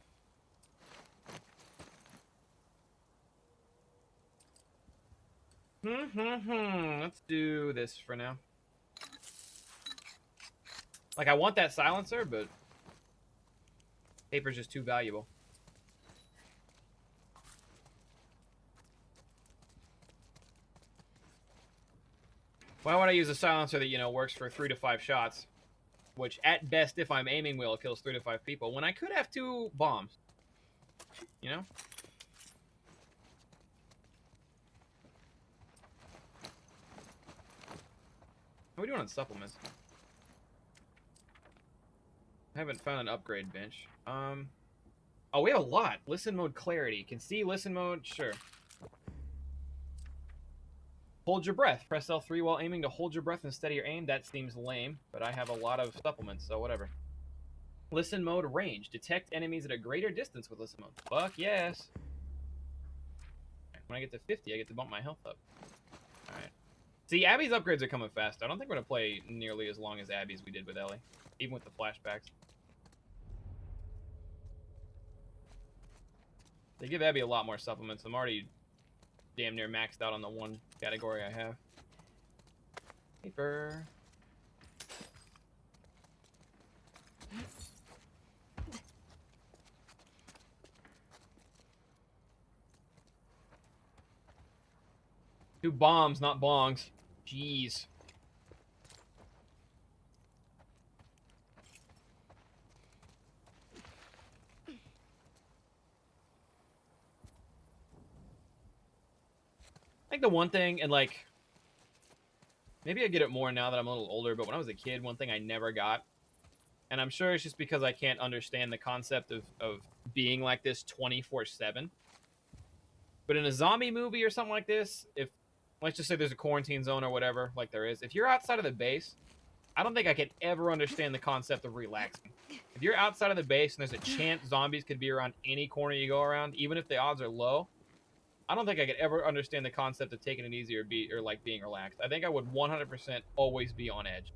Let's do this for now. Like, I want that silencer, but paper's just too valuable. Why would I use a silencer that, you know, works for 3 to 5 shots? Which, at best, if I'm aiming well, kills 3 to 5 people, when I could have 2 bombs. You know? How are we doing on supplements? I haven't found an upgrade bench. Oh, we have a lot. Listen mode clarity. Can see listen mode? Sure. Hold your breath. Press L3 while aiming to hold your breath and steady your aim. That seems lame, but I have a lot of supplements, so whatever. Listen mode range. Detect enemies at a greater distance with listen mode. Fuck yes. When I get to 50, I get to bump my health up. Alright. See, Abby's upgrades are coming fast. I don't think we're going to play nearly as long as Abby's we did with Ellie, even with the flashbacks. They give Abby a lot more supplements. I'm already damn near maxed out on the one category I have. Paper. Two bombs, not bongs. Jeez. I think the one thing, and like, maybe I get it more now that I'm a little older, but when I was a kid, one thing I never got, and I'm sure it's just because I can't understand the concept of being like this 24/7. But in a zombie movie or something like this, if, let's just say there's a quarantine zone or whatever, like there is, if you're outside of the base, I don't think I could ever understand the concept of relaxing. If you're outside of the base and there's a chance zombies could be around any corner you go around, even if the odds are low, I don't think I could ever understand the concept of taking it easy or like being relaxed. I think I would 100% always be on edge.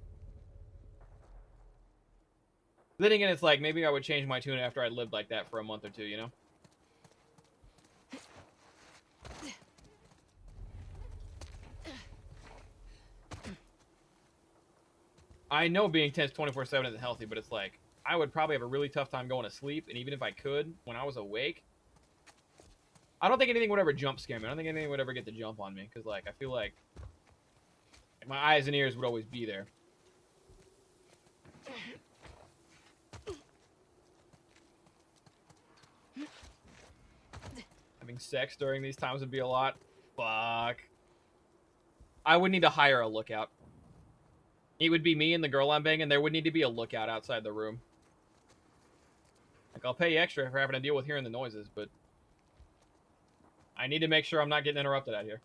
Then again, it's like maybe I would change my tune after I lived like that for a month or two, you know? I know being tense 24/7 isn't healthy, but it's like I would probably have a really tough time going to sleep, and even if I could, when I was awake, I don't think anything would ever jump scare me. I don't think anything would ever get the jump on me, because like I feel like my eyes and ears would always be there. Having sex during these times would be a lot. Fuck. I would need to hire a lookout. It would be me and the girl I'm banging. There would need to be a lookout outside the room. Like, I'll pay you extra for having to deal with hearing the noises, but I need to make sure I'm not getting interrupted out here.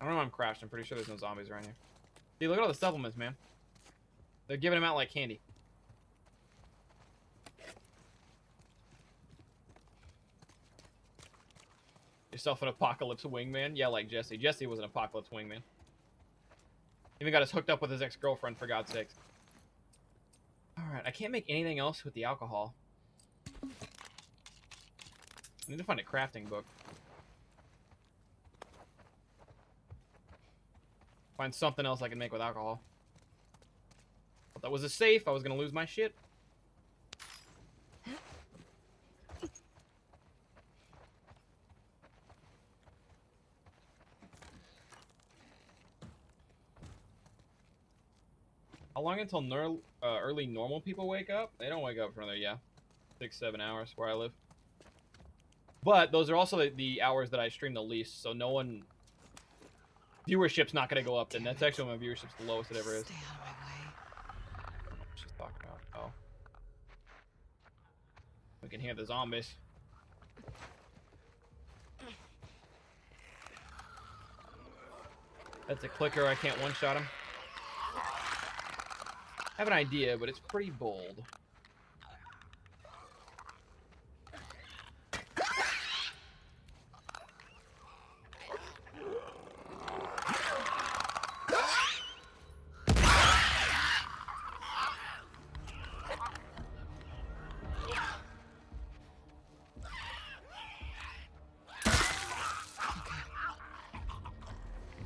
I don't know why I'm crashed. I'm pretty sure there's no zombies around here. See, look at all the supplements, man. They're giving them out like candy. Yourself an apocalypse wingman? Yeah, like Jesse. Jesse was an apocalypse wingman. Even got us hooked up with his ex-girlfriend, for God's sakes. Alright, I can't make anything else with the alcohol. I need to find a crafting book. Find something else I can make with alcohol. If that was a safe, I was gonna lose my shit. How long until early normal people wake up? They don't wake up for another, 6-7 hours where I live. But those are also the hours that I stream the least, so no one... Viewership's not going to go up then. That's actually when my viewership's the lowest it ever is. Stay out of my way. What's she talking about? Oh. We can hear the zombies. That's a clicker. I can't one-shot him. I have an idea, but it's pretty bold.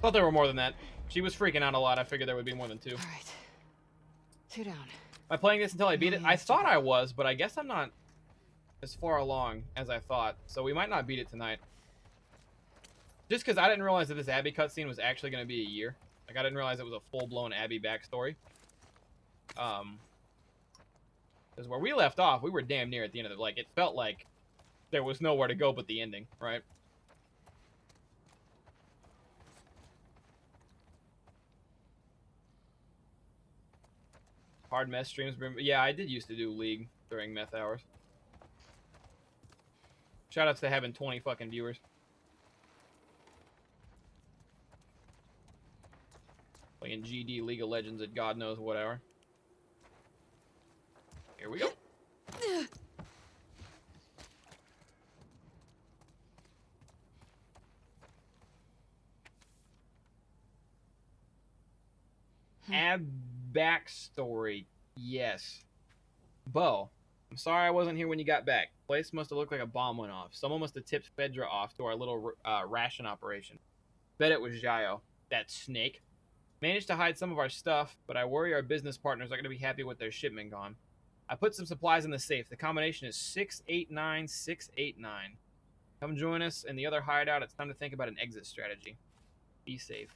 Thought there were more than that. She was freaking out a lot. I figured there would be more than 2. All right. 2 down. Am I playing this until I beat it? I thought I was, but I guess I'm not as far along as I thought. So we might not beat it tonight. Just because I didn't realize that this Abby cutscene was actually going to be a year. Like, I didn't realize it was a full-blown Abby backstory. Because where we left off, we were damn near at the end of it. Like, it felt like there was nowhere to go but the ending, right? Hard meth streams. Yeah, I did used to do League during meth hours. Shoutouts to having 20 fucking viewers. Playing GD League of Legends at God knows what hour. Here we go. Ab backstory. Yes. Bo, I'm sorry I wasn't here when you got back. Place must have looked like a bomb went off. Someone must have tipped Fedra off to our little ration operation. Bet it was Jayo, that snake. Managed to hide some of our stuff, but I worry our business partners aren't going to be happy with their shipment gone. I put some supplies in the safe. The combination is 689689. Come join us in the other hideout. It's time to think about an exit strategy. Be safe.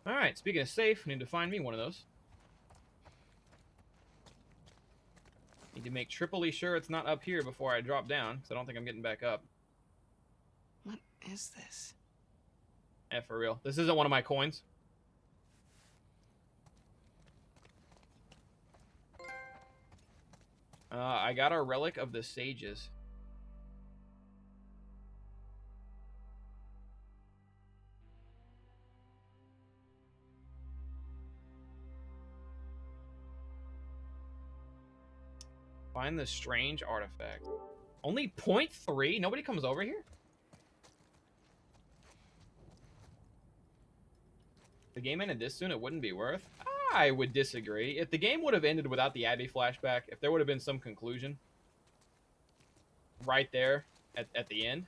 Alright, speaking of safe, I need to find me one of those. Need to make triply sure it's not up here before I drop down, because I don't think I'm getting back up. What is this? For real. This isn't one of my coins. I got our Relic of the Sages. Find the strange artifact. Only 0.3? Nobody comes over here? If the game ended this soon, it wouldn't be worth. I would disagree. If the game would have ended without the Abby flashback, if there would have been some conclusion right there at the end.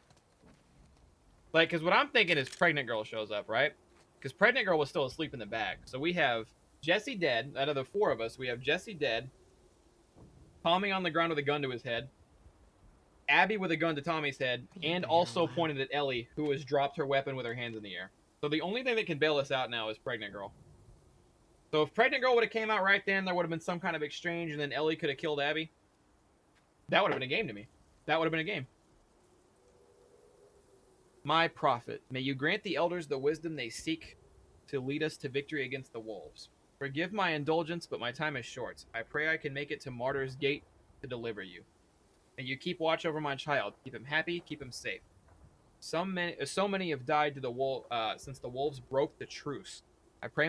Like, because what I'm thinking is Pregnant Girl shows up, right? Because Pregnant Girl was still asleep in the bag. So we have Jesse dead. Out of the four of us, we have Jesse dead. Tommy on the ground with a gun to his head. Abby with a gun to Tommy's head. And also pointed at Ellie, who has dropped her weapon with her hands in the air. So the only thing that can bail us out now is Pregnant Girl. So if Pregnant Girl would have came out right then, there would have been some kind of exchange, and then Ellie could have killed Abby. That would have been a game to me. That would have been a game. My prophet, may you grant the elders the wisdom they seek to lead us to victory against the wolves. Forgive my indulgence, but my time is short. I pray I can make it to Martyr's Gate to deliver you. May you keep watch over my child. Keep him happy, keep him safe. So many have died to the since the wolves broke the truce. I pray